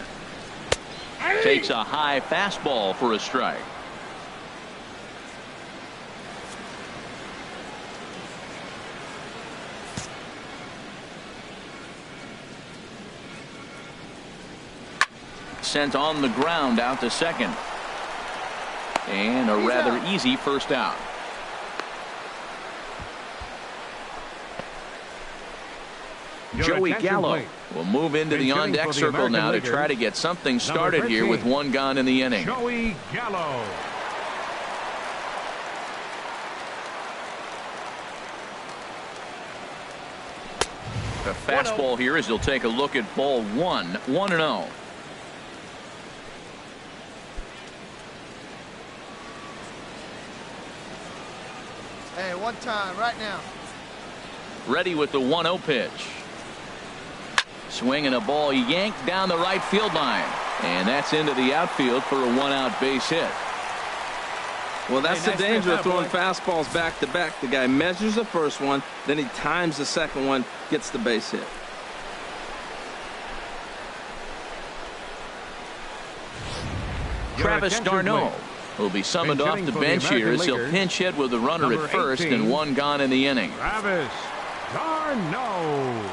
Takes a high fastball for a strike. Sent on the ground out to second. And a rather easy first out. Joey Gallo will move into the on-deck circle now to try to get something started here with 1 gone in the inning. Joey Gallo. The fastball here as he'll take a look at ball 1. 1-0. Hey, 1 time right now. Ready with the 1-0 pitch. Swinging a ball yanked down the right field line. And that's into the outfield for a 1-out base hit. Well, that's the danger of throwing fastballs back to back. The guy measures the first one, then he times the second one, gets the base hit. Travis d'Arnaud will be summoned off the bench here as he'll pinch hit with a runner at first and 1 gone in the inning. Travis d'Arnaud.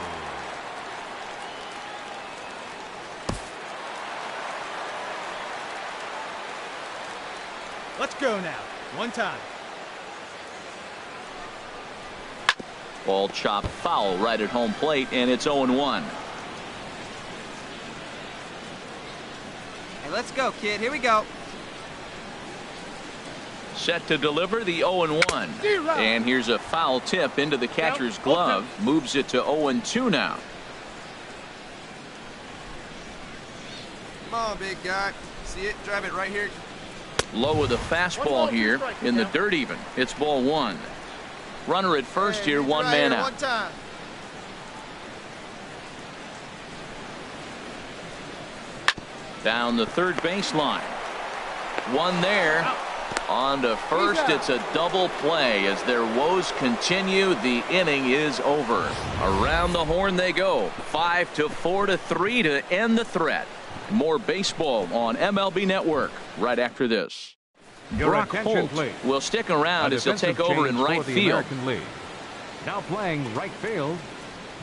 Let's go now. One time. Ball chopped foul right at home plate, and it's 0-1. Hey, let's go, kid. Here we go. Set to deliver the 0-1. And here's a foul tip into the catcher's glove. Moves it to 0-2 now. Come on, big guy. See it? Drive it right here. Low with a fastball here in the dirt even. It's ball one. Runner at first here, one man out. One time. Down the third baseline. One there. On to first. It's a double play as their woes continue. The inning is over. Around the horn they go. 5-4-3 to end the threat. More baseball on MLB Network right after this. Brock Holt will stick around as he'll take over in right field. Now playing right field,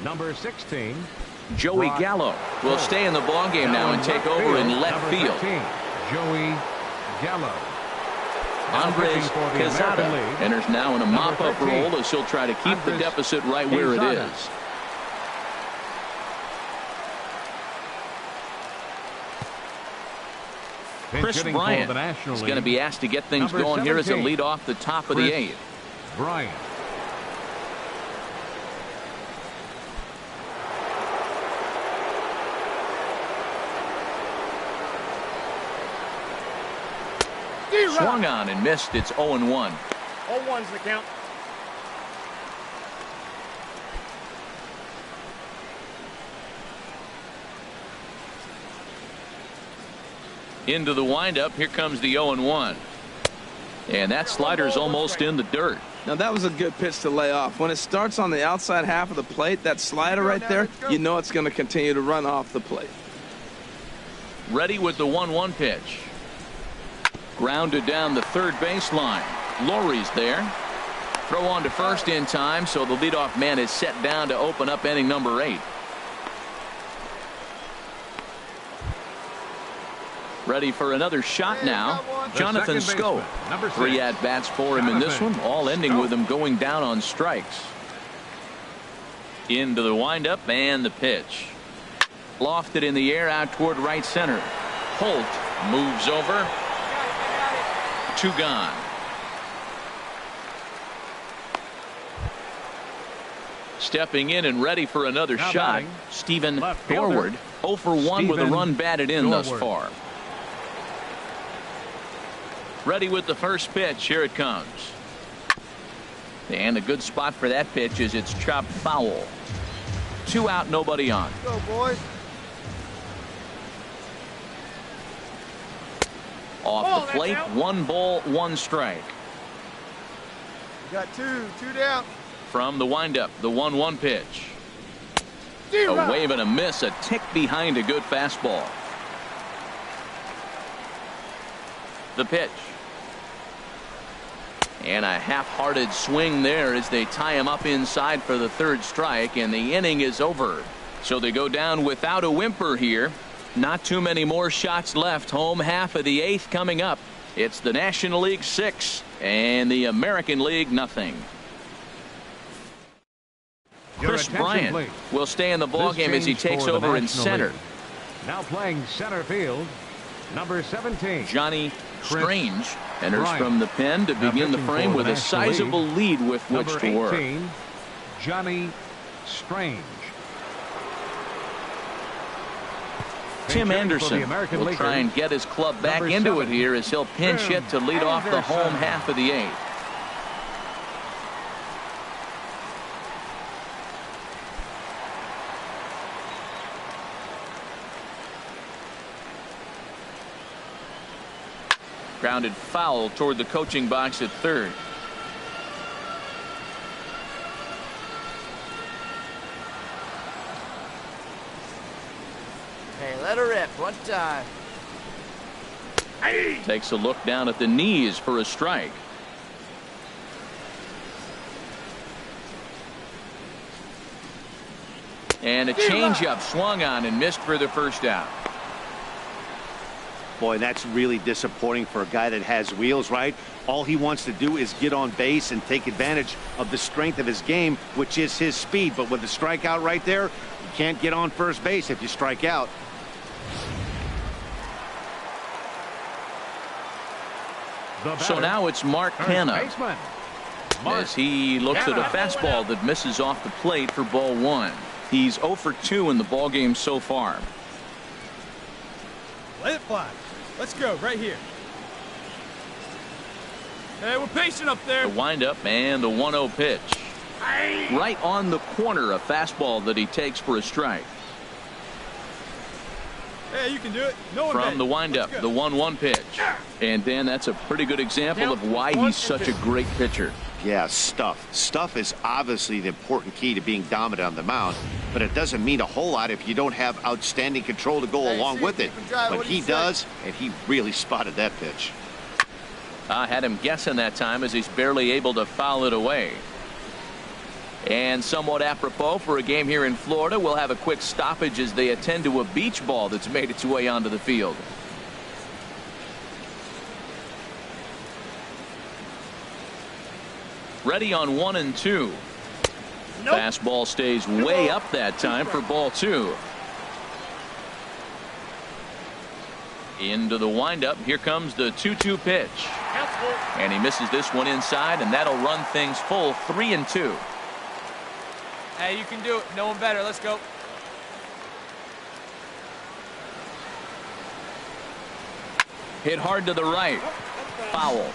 number 16. Joey Gallo will stay in the ballgame now and take over in left field. Joey Gallo. Andres Quezada enters now in a mop-up role as he'll try to keep the deficit right where it is. Chris Bryant is going to be asked to get things going here as a lead off the top of the eighth. Bryant. Swung on and missed. It's 0-1. 0-1's the count. Into the windup. Here comes the 0-1. And that slider's almost in the dirt. Now that was a good pitch to lay off. When it starts on the outside half of the plate, that slider right there, you know it's going to continue to run off the plate. Ready with the 1-1 pitch. Grounded down the third baseline. Lawrie's there. Throw on to first in time, so the leadoff man is set down to open up inning number 8. Ready for another shot now. Jonathan Scope. 3 at-bats for him in this one, all ending with him going down on strikes. Into the windup and the pitch. Lofted in the air out toward right center. Holt moves over. 2 gone. Stepping in and ready for another shot. Stephen Dorward. 0 for 1 with a run batted in thus far. Ready with the first pitch. Here it comes. And a good spot for that pitch is it's chopped foul. 2 out, nobody on. Go, boys. Off the plate, 1 ball, 1 strike. You got two down. From the windup, the 1-1 pitch. A wave and a miss, a tick behind a good fastball. The pitch. And a half-hearted swing there as they tie him up inside for the 3rd strike, and the inning is over. So they go down without a whimper here. Not too many more shots left. Home half of the 8th coming up. It's the National League 6 and the American League nothing. Chris Bryant will stay in the ballgame as he takes over in center. Now playing center field, number 17. Johnny Strange enters from the pen to begin the frame with a sizable lead with which to work. Johnny Strange. Tim Anderson will try and get his club back into it here as he'll pinch hit to lead off the home half of the 8th. Grounded foul toward the coaching box at third. Hey, let her rip. One time. Takes a look down at the knees for a strike. And a changeup swung on and missed for the 1st out. Boy, that's really disappointing for a guy that has wheels, right? All he wants to do is get on base and take advantage of the strength of his game, which is his speed. But with the strikeout right there, you can't get on first base if you strike out. So now it's Mark Canha as he looks at a fastball that misses off the plate for ball one. He's 0 for 2 in the ball game so far. Let it fly. Let's go right here. Hey, we're patient up there. The windup and the 1-0 pitch. Right on the corner, a fastball that he takes for a strike. Hey, you can do it. No one From the windup, the 1-1 pitch. And Dan, that's a pretty good example of why he's such a great pitcher. Yeah, stuff. Stuff is obviously the important key to being dominant on the mound, but it doesn't mean a whole lot if you don't have outstanding control to go along with it. But he does, and he really spotted that pitch. I had him guessing that time as he's barely able to foul it away. And somewhat apropos for a game here in Florida, we'll have a quick stoppage as they attend to a beach ball that's made its way onto the field. Ready on 1 and 2. Nope. Fastball stays way up that time for ball 2. Into the windup. Here comes the 2-2 pitch. And he misses this one inside, and that'll run things full 3 and 2. Hey, you can do it. No one better. Let's go. Hit hard to the right. Foul.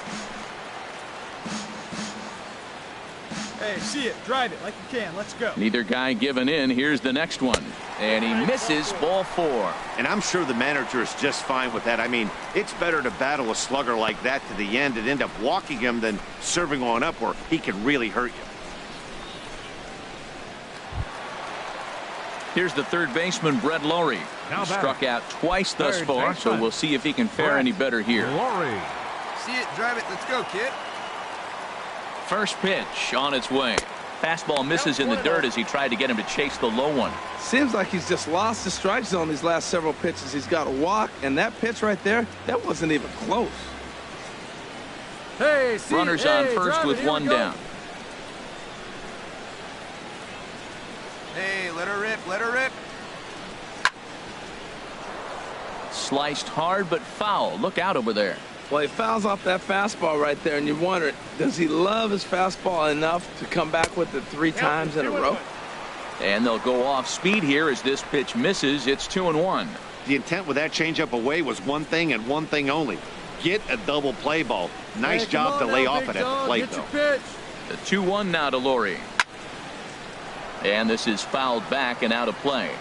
Hey, see it. Drive it like you can. Let's go. Neither guy giving in. Here's the next one. And he misses ball 4. And I'm sure the manager is just fine with that. I mean, it's better to battle a slugger like that to the end and end up walking him than serving on up where he can really hurt you. Here's the third baseman, Brett Lawrie. He struck out twice thus far, so we'll see if he can fare any better here. Lawrie. See it, drive it. Let's go, kid. First pitch on its way. Fastball misses in the dirt as he tried to get him to chase the low one. Seems like he's just lost the strike zone these last several pitches. He's got a walk, and that pitch right there, that wasn't even close. Hey, see Runners it. on Hey, first drive with it. one down. Hey, let her rip, let her rip. Sliced hard but foul. Look out over there. Well, he fouls off that fastball right there, and you wonder, does he love his fastball enough to come back with it 3 times in a row? And they'll go off speed here as this pitch misses. It's 2-1. The intent with that changeup away was one thing and one thing only. Get a double play ball. Nice job to lay off it at the plate, though. The 2-1 now to Lawrie. And this is fouled back and out of play.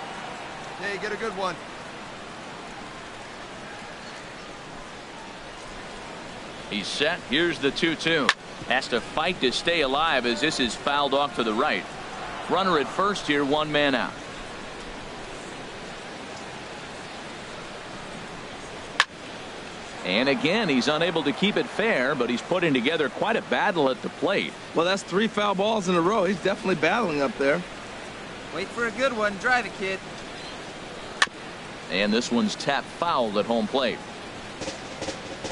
Hey, get a good one. He's set. Here's the 2-2. Has to fight to stay alive as this is fouled off to the right. Runner at first here, 1 man out. And again, he's unable to keep it fair, but he's putting together quite a battle at the plate. Well, that's 3 foul balls in a row. He's definitely battling up there. Wait for a good one. Drive it, kid. And this one's tapped foul at home plate.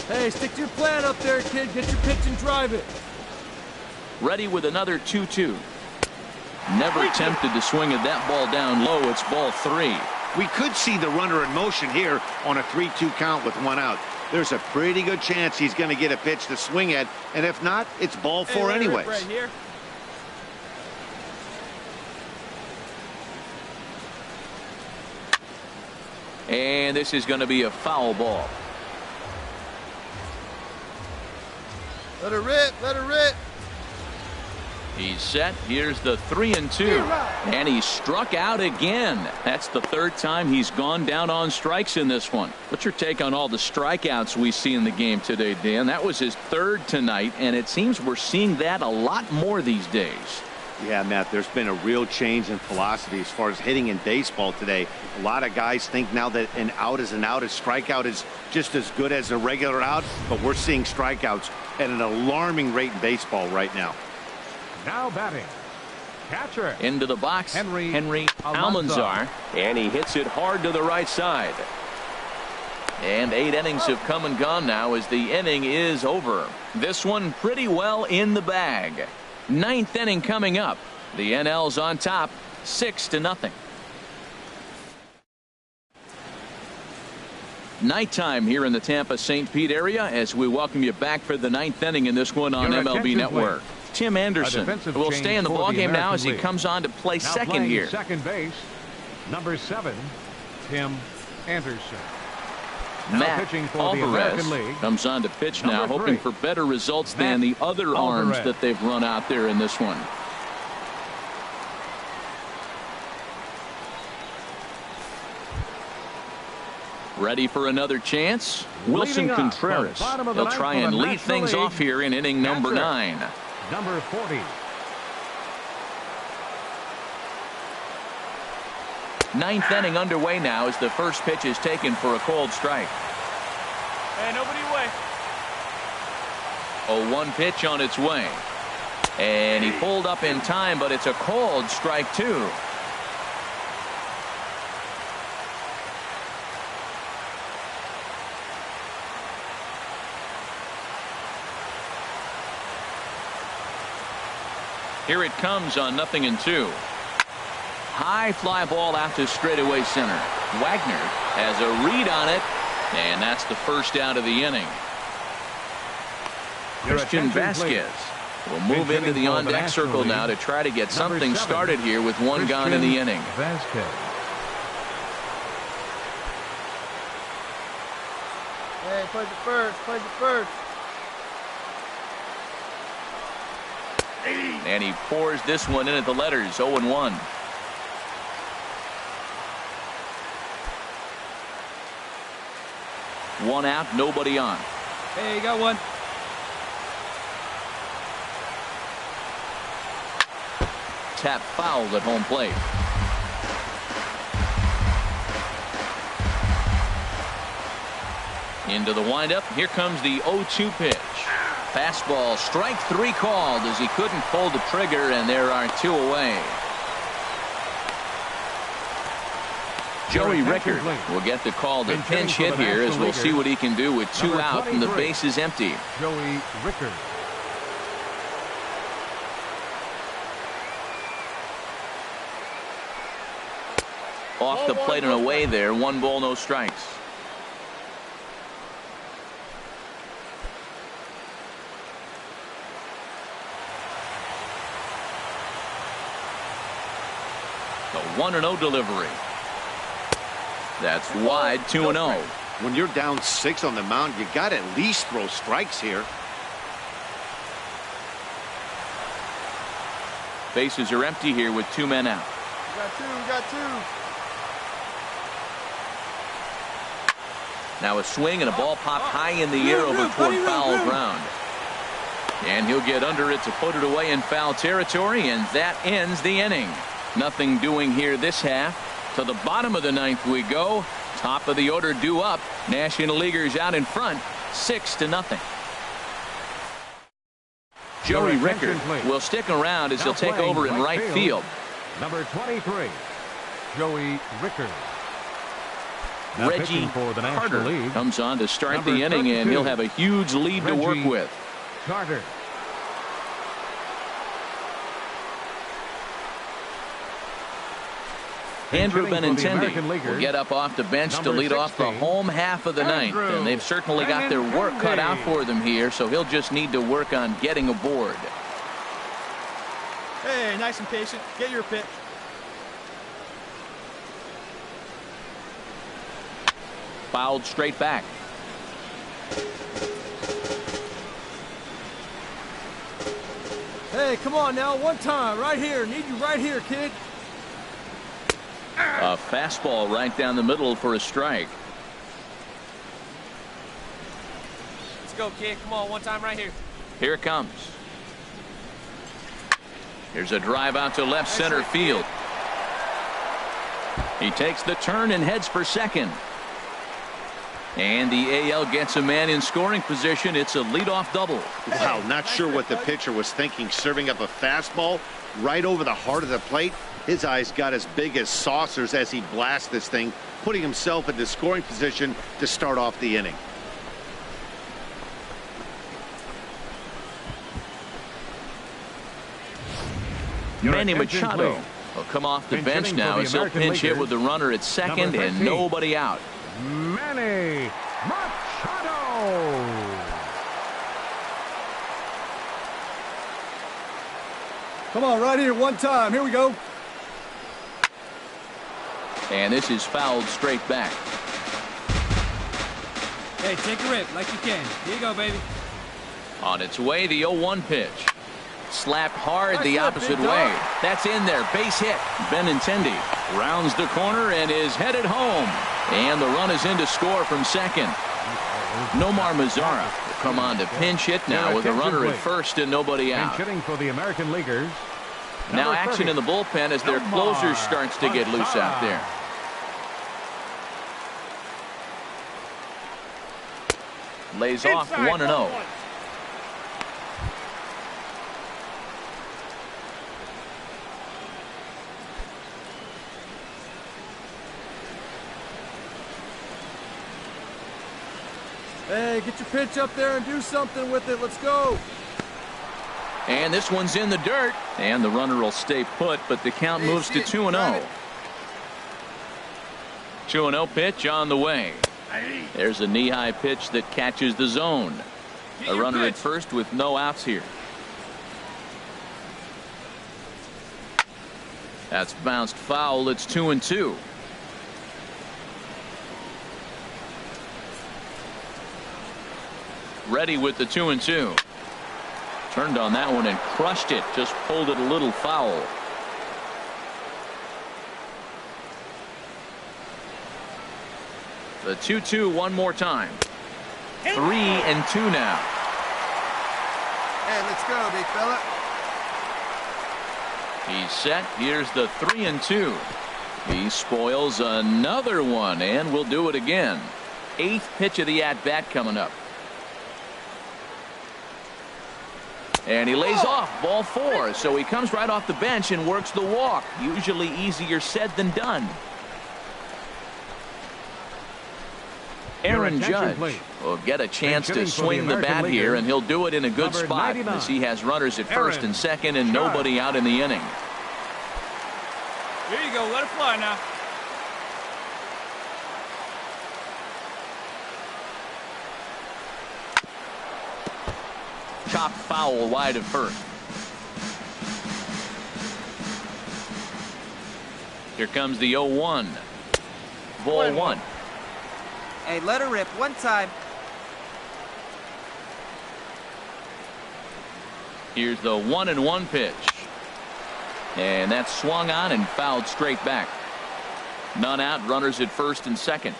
Hey, stick to your plan up there, kid. Get your pitch and drive it. Ready with another 2-2. Never tempted to swing at that ball down low. It's ball 3. We could see the runner in motion here on a 3-2 count with 1 out. There's a pretty good chance he's going to get a pitch to swing at, and if not, it's ball 4 anyways. Right here. And this is going to be a foul ball. Let her rip, let her rip. He's set. Here's the 3-2. And he struck out again. That's the 3rd time he's gone down on strikes in this one. What's your take on all the strikeouts we see in the game today, Dan? That was his 3rd tonight, and it seems we're seeing that a lot more these days. Yeah, Matt, there's been a real change in philosophy as far as hitting in baseball today. A lot of guys think now that an out is an out. A strikeout is just as good as a regular out, but we're seeing strikeouts at an alarming rate in baseball right now. Now batting. Catcher. Into the box, Henry Almanzar. And he hits it hard to the right side. And 8 innings have come and gone now as the inning is over. This one pretty well in the bag. 9th inning coming up. The NL's on top 6-0. Nighttime here in the Tampa St. Pete area as we welcome you back for the 9th inning in this one on MLB Network. Tim Anderson will stay in the ballgame now as he comes on to play second here. Second base, number 7, Tim Anderson. Matt Alvarez comes on to pitch now, hoping for better results than the other arms that they've run out there in this one. Ready for another chance? Wilson Contreras. He'll try and lead things off here in inning number 9. Number 40. Ninth inning underway now as the first pitch is taken for a cold strike. Hey, nobody away. 0-1 pitch on its way. And he pulled up in time, but it's a cold strike 2. Here it comes on 0-2. High fly ball out to straightaway center. Wagner has a read on it, and that's the first out of the inning. Christian Vasquez will move into the on-deck circle now to try to get something started here with one gone in the inning. Vasquez. Hey, play the first, play the first. And he pours this one in at the letters, 0-1. One out, nobody on. Hey, you got one. Tap fouled at home plate. Into the windup. Here comes the 0-2 pitch. Fastball, strike 3 called as he couldn't pull the trigger, and there are 2 away. Joey Rickard will get the call to pinch hit here as we'll see what he can do with 2 out and the base is empty. Joey Rickard. Off the plate and away there. 1 ball, no strikes. The 1-0 delivery. That's wide. 2-0. When you're down 6 on the mound, you got to at least throw strikes here. Bases are empty here with 2 men out. We got 2, we got 2. Now a swing and a ball popped high in the air over toward foul ground. And he'll get under it to put it away in foul territory, and that ends the inning. Nothing doing here this half. To the bottom of the 9th we go. Top of the order due up. National Leaguers out in front, 6-0. Joey Rickard will stick around as he'll take over in right field. Number 23, Joey Rickard. Reggie Carter comes on to start the inning, and he'll have a huge lead to work with. Carter. Andrew Benintendi will get up off the bench to lead off the home half of the 9th, and they've certainly got their work cut out for them here, so he'll just need to work on getting aboard. Hey, nice and patient. Get your pitch. Fouled straight back. Hey, come on now, one time, right here. Need you right here, kid. A fastball right down the middle for a strike. Let's go, kid. Come on, one time right here. Here it comes. Here's a drive out to left center field. He takes the turn and heads for second. And the AL gets a man in scoring position. It's a leadoff double. Wow, not sure what the pitcher was thinking, serving up a fastball right over the heart of the plate. His eyes got as big as saucers as he blasts this thing, putting himself into scoring position to start off the inning. Manny Machado will come off the bench now as he'll pinch hit with the runner at second and nobody out. Manny Machado. Come on, right here, one time. Here we go. And this is fouled straight back. Hey, take a rip like you can. Here you go, baby. On its way, the 0-1 pitch. Slapped hard the opposite way. That's in there. Base hit. Benintendi rounds the corner and is headed home. And the run is in to score from second. Nomar Mazara will come on to pinch hit now with a runner at first and nobody out. Pinch hitting for the American Leaguers. Now action in the bullpen as their closer starts to get loose out there. Lays off 1-0. Hey, get your pitch up there and do something with it. Let's go. And this one's in the dirt. And the runner will stay put, but the count moves to 2-0. 2-0 pitch on the way. There's a knee-high pitch that catches the zone. A runner at first with no outs here. That's bounced foul. It's 2-2. Ready with the 2-2. Turned on that one and crushed it. Just pulled it a little foul. The 2-2 one more time. 3-2 now. Hey, let's go, big fella. He's set. Here's the 3-2. He spoils another one, and we'll do it again. 8th pitch of the at-bat coming up. And he lays off ball 4, so he comes right off the bench and works the walk. Usually easier said than done. Aaron Judge will get a chance to swing the bat here, and he'll do it in a good spot as he has runners at first and second and nobody out in the inning. Here you go. Let it fly now. Chopped foul wide of first. Here comes the 0-1. Ball 1. Hey, let her rip one time. Here's the 1-1 pitch. And that's swung on and fouled straight back. None out, runners at first and second.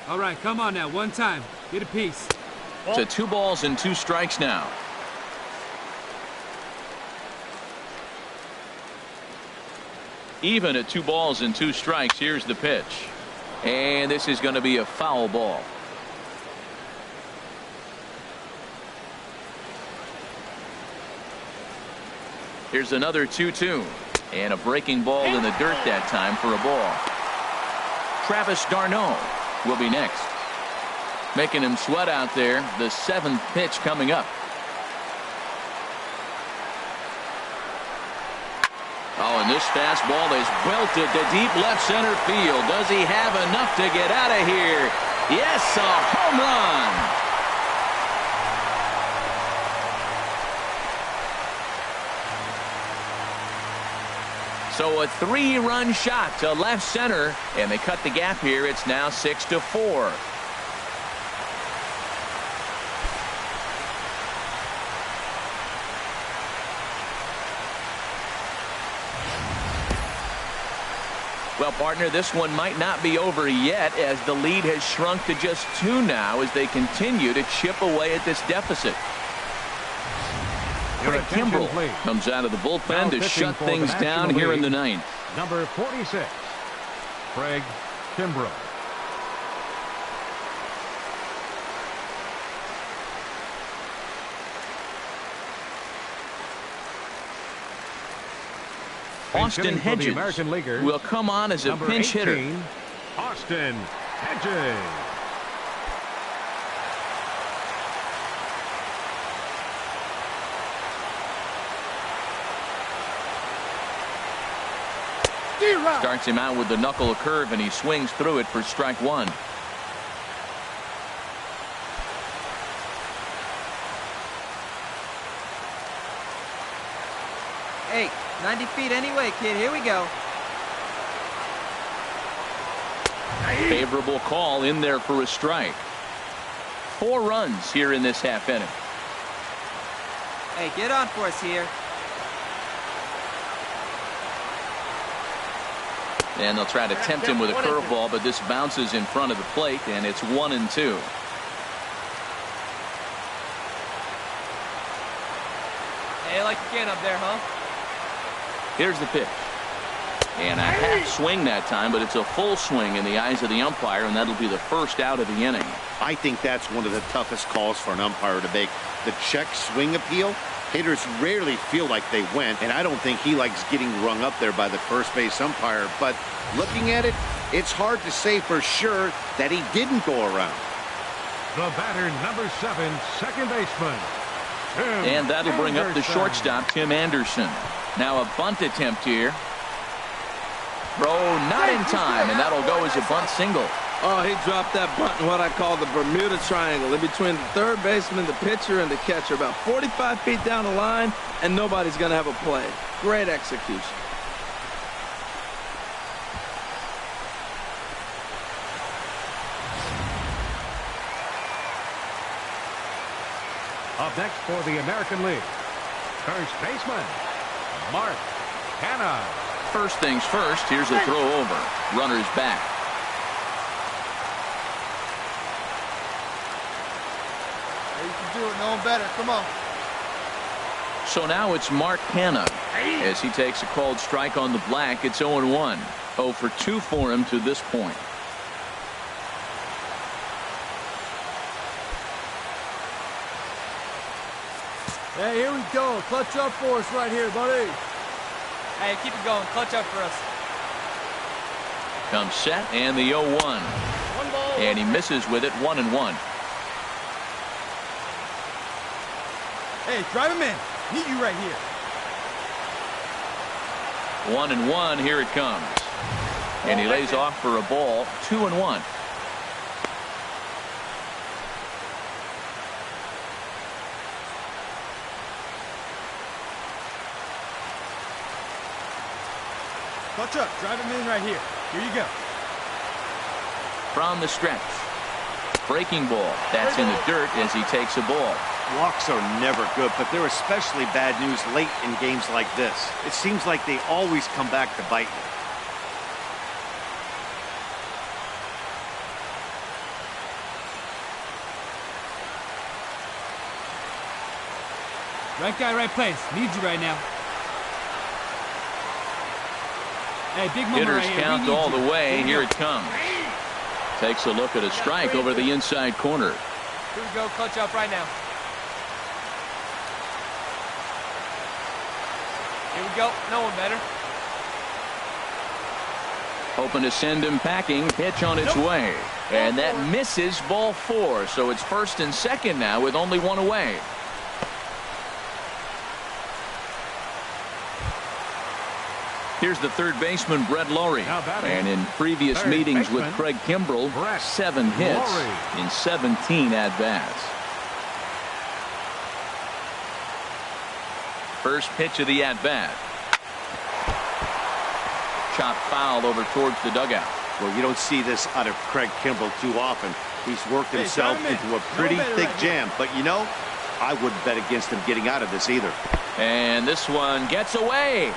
All right, come on now, one time. Get a piece. To 2 balls and 2 strikes now. Even at 2 balls and 2 strikes. Here's the pitch. And this is going to be a foul ball. Here's another 2-2. And a breaking ball in the dirt that time for a ball. Travis d'Arnaud will be next. Making him sweat out there. The 7th pitch coming up. Oh, and this fastball is belted to deep left center field. Does he have enough to get out of here? Yes, a home run. So a 3-run shot to left center, and they cut the gap here. It's now 6-4. Well, partner, this one might not be over yet as the lead has shrunk to just 2 now as they continue to chip away at this deficit. Craig Kimbrell comes out of the bullpen to shut things down here in the 9th. Number 46, Craig Kimbrell. Austin hitting for the Hedges American Leaguers, will come on as a number pinch 18, hitter. Austin Hedges. Starts him out with the knuckle curve, and he swings through it for strike one. Hey, 90 feet anyway, kid. Here we go. Favorable call in there for a strike. 4 runs here in this half inning. Hey, get on for us here. And they'll try to tempt him with a curveball, but this bounces in front of the plate, and it's 1-2. Hey, like you can up there, huh? Here's the pitch. And a half swing that time, but it's a full swing in the eyes of the umpire, and that'll be the first out of the inning. I think that's one of the toughest calls for an umpire to make. The check swing appeal. Hitters rarely feel like they went, and I don't think he likes getting rung up there by the first base umpire. But looking at it, it's hard to say for sure that he didn't go around. The batter, number 7, second baseman, Tim And that'll bring up the Anderson. shortstop, Tim Anderson. Now a bunt attempt here. Throw not in time, and that'll go as a bunt single. Oh, he dropped that bunt in what I call the Bermuda Triangle, in between the third baseman, the pitcher, and the catcher, about 45 feet down the line, and nobody's going to have a play. Great execution. Up next for the American League, first baseman, Mark Hanna. First things first, here's a throw over. Runner's back. Hey, you can do it. No one better. Come on. So now it's Mark Hanna as he takes a called strike on the black. It's 0-1. 0 for 2 for him to this point. Hey, here we go. Clutch up for us right here, buddy. Hey, keep it going. Clutch up for us. Comes set, and the 0-1. And he misses with it. 1-1. Hey, drive him in. Need you right here. 1-1. Here it comes. And he lays off for a ball. 2-1. Clutch up. Drive him in right here. Here you go. From the stretch. Breaking ball. That's in the dirt as he takes a ball. Walks are never good, but they're especially bad news late in games like this. It seems like they always come back to bite you. Right guy, right place. Needs you right now. Hey, big moment Hitters right here. count all the way. Here it comes. Takes a look at a strike over the inside corner. Here we go. Clutch up right now. Here we go. No one better. Hoping to send him packing. Pitch on its way. And that misses. Ball 4. So it's first and second now with only one away. Here's the third baseman, Brett Lawrie. And in previous meetings with Craig Kimbrell, 7 hits in 17 at-bats. First pitch of the at-bat. Chopped foul over towards the dugout. Well, you don't see this out of Craig Kimbrell too often. He's worked himself into a pretty thick jam. But, you know, I wouldn't bet against him getting out of this either. And this one gets away.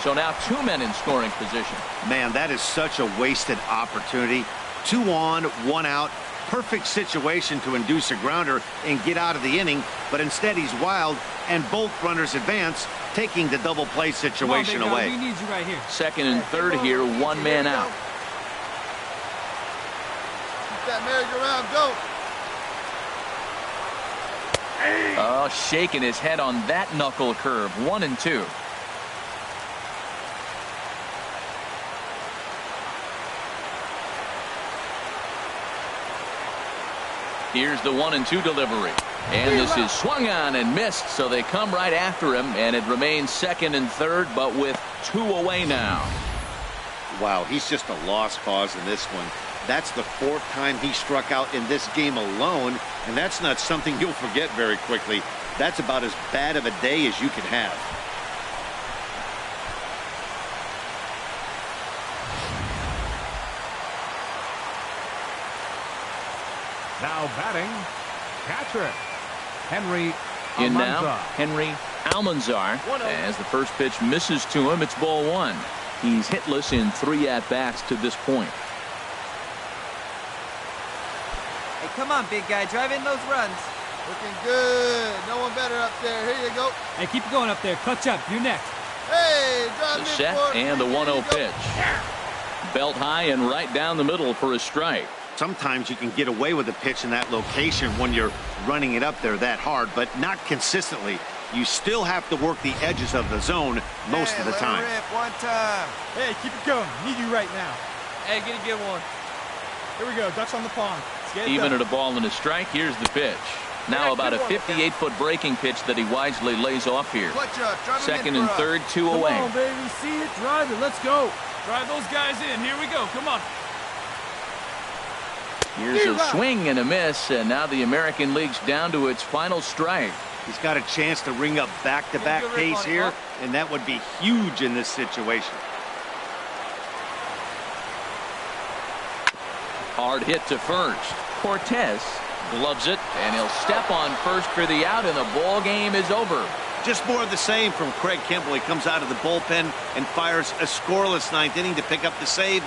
So now 2 men in scoring position. Man, that is such a wasted opportunity. 2 on, 1 out. Perfect situation to induce a grounder and get out of the inning, but instead he's wild, and both runners advance, taking the double play situation away. We need you right here. Second and third here, 1 man out. Keep that merry-go-round go. Oh, shaking his head on that knuckle curve. 1-2. Here's the 1-2 delivery. And this is swung on and missed, so they come right after him, and it remains 2nd and 3rd, but with 2 away now. Wow, he's just a lost cause in this one. That's the 4th time he struck out in this game alone, and that's not something you'll forget very quickly. That's about as bad of a day as you can have. Now batting, catcher, Henry In now, Almanzar. Henry Almanzar. As the first pitch misses to him, it's ball 1. He's hitless in 3 at-bats to this point. Hey, come on, big guy. Drive in those runs. Looking good. No one better up there. Here you go. Hey, keep it going up there. Clutch up. You're next. Hey, drive The in set for it. and the Here you 1-0 go. pitch. Belt high and right down the middle for a strike. Sometimes you can get away with a pitch in that location when you're running it up there that hard, but not consistently. You still have to work the edges of the zone most of the let time. it rip one time. Hey, keep it going. Need you right now. Hey, get a good one. Here we go. Ducks on the pond. Let's get it Even done. at a ball and a strike, here's the pitch. Now about a 58-foot breaking pitch that he wisely lays off here. Clutch up. Drive him 2nd in and for 3rd, 2 Come away. on, baby. See it. Drive it. Let's go. Drive those guys in. Here we go. Come on. Here's a swing and a miss, and now the American League's down to its final strike. He's got a chance to ring up back-to-back Get a good rip pace on it, here, Mark. and that would be huge in this situation. Hard hit to first. Cortez gloves it, and he'll step on first for the out, and the ball game is over. Just more of the same from Craig Kimbrell. He comes out of the bullpen and fires a scoreless 9th inning to pick up the save.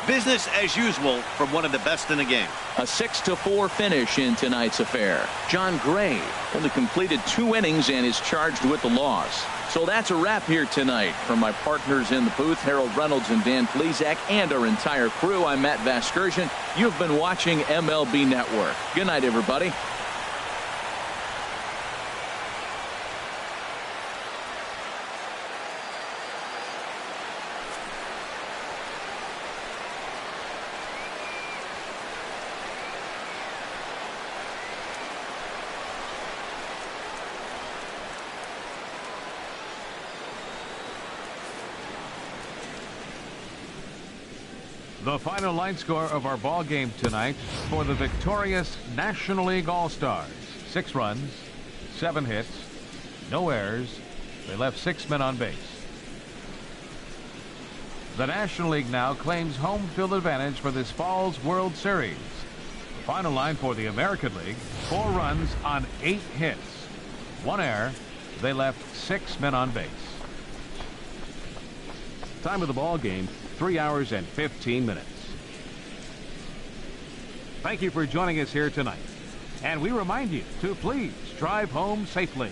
Business as usual from one of the best in the game. A 6-4 finish in tonight's affair. John Gray only completed 2 innings and is charged with the loss. So that's a wrap here tonight. From my partners in the booth, Harold Reynolds and Dan Plezak, and our entire crew, I'm Matt Vasgersian. You've been watching MLB Network. Good night, everybody. The final line score of our ball game tonight for the victorious National League All-Stars. 6 runs, 7 hits, no errors. They left 6 men on base. The National League now claims home field advantage for this fall's World Series. The final line for the American League: 4 runs on 8 hits, 1 error. They left 6 men on base. Time of the ball game, 3 hours and 15 minutes. Thank you for joining us here tonight. And we remind you to please drive home safely.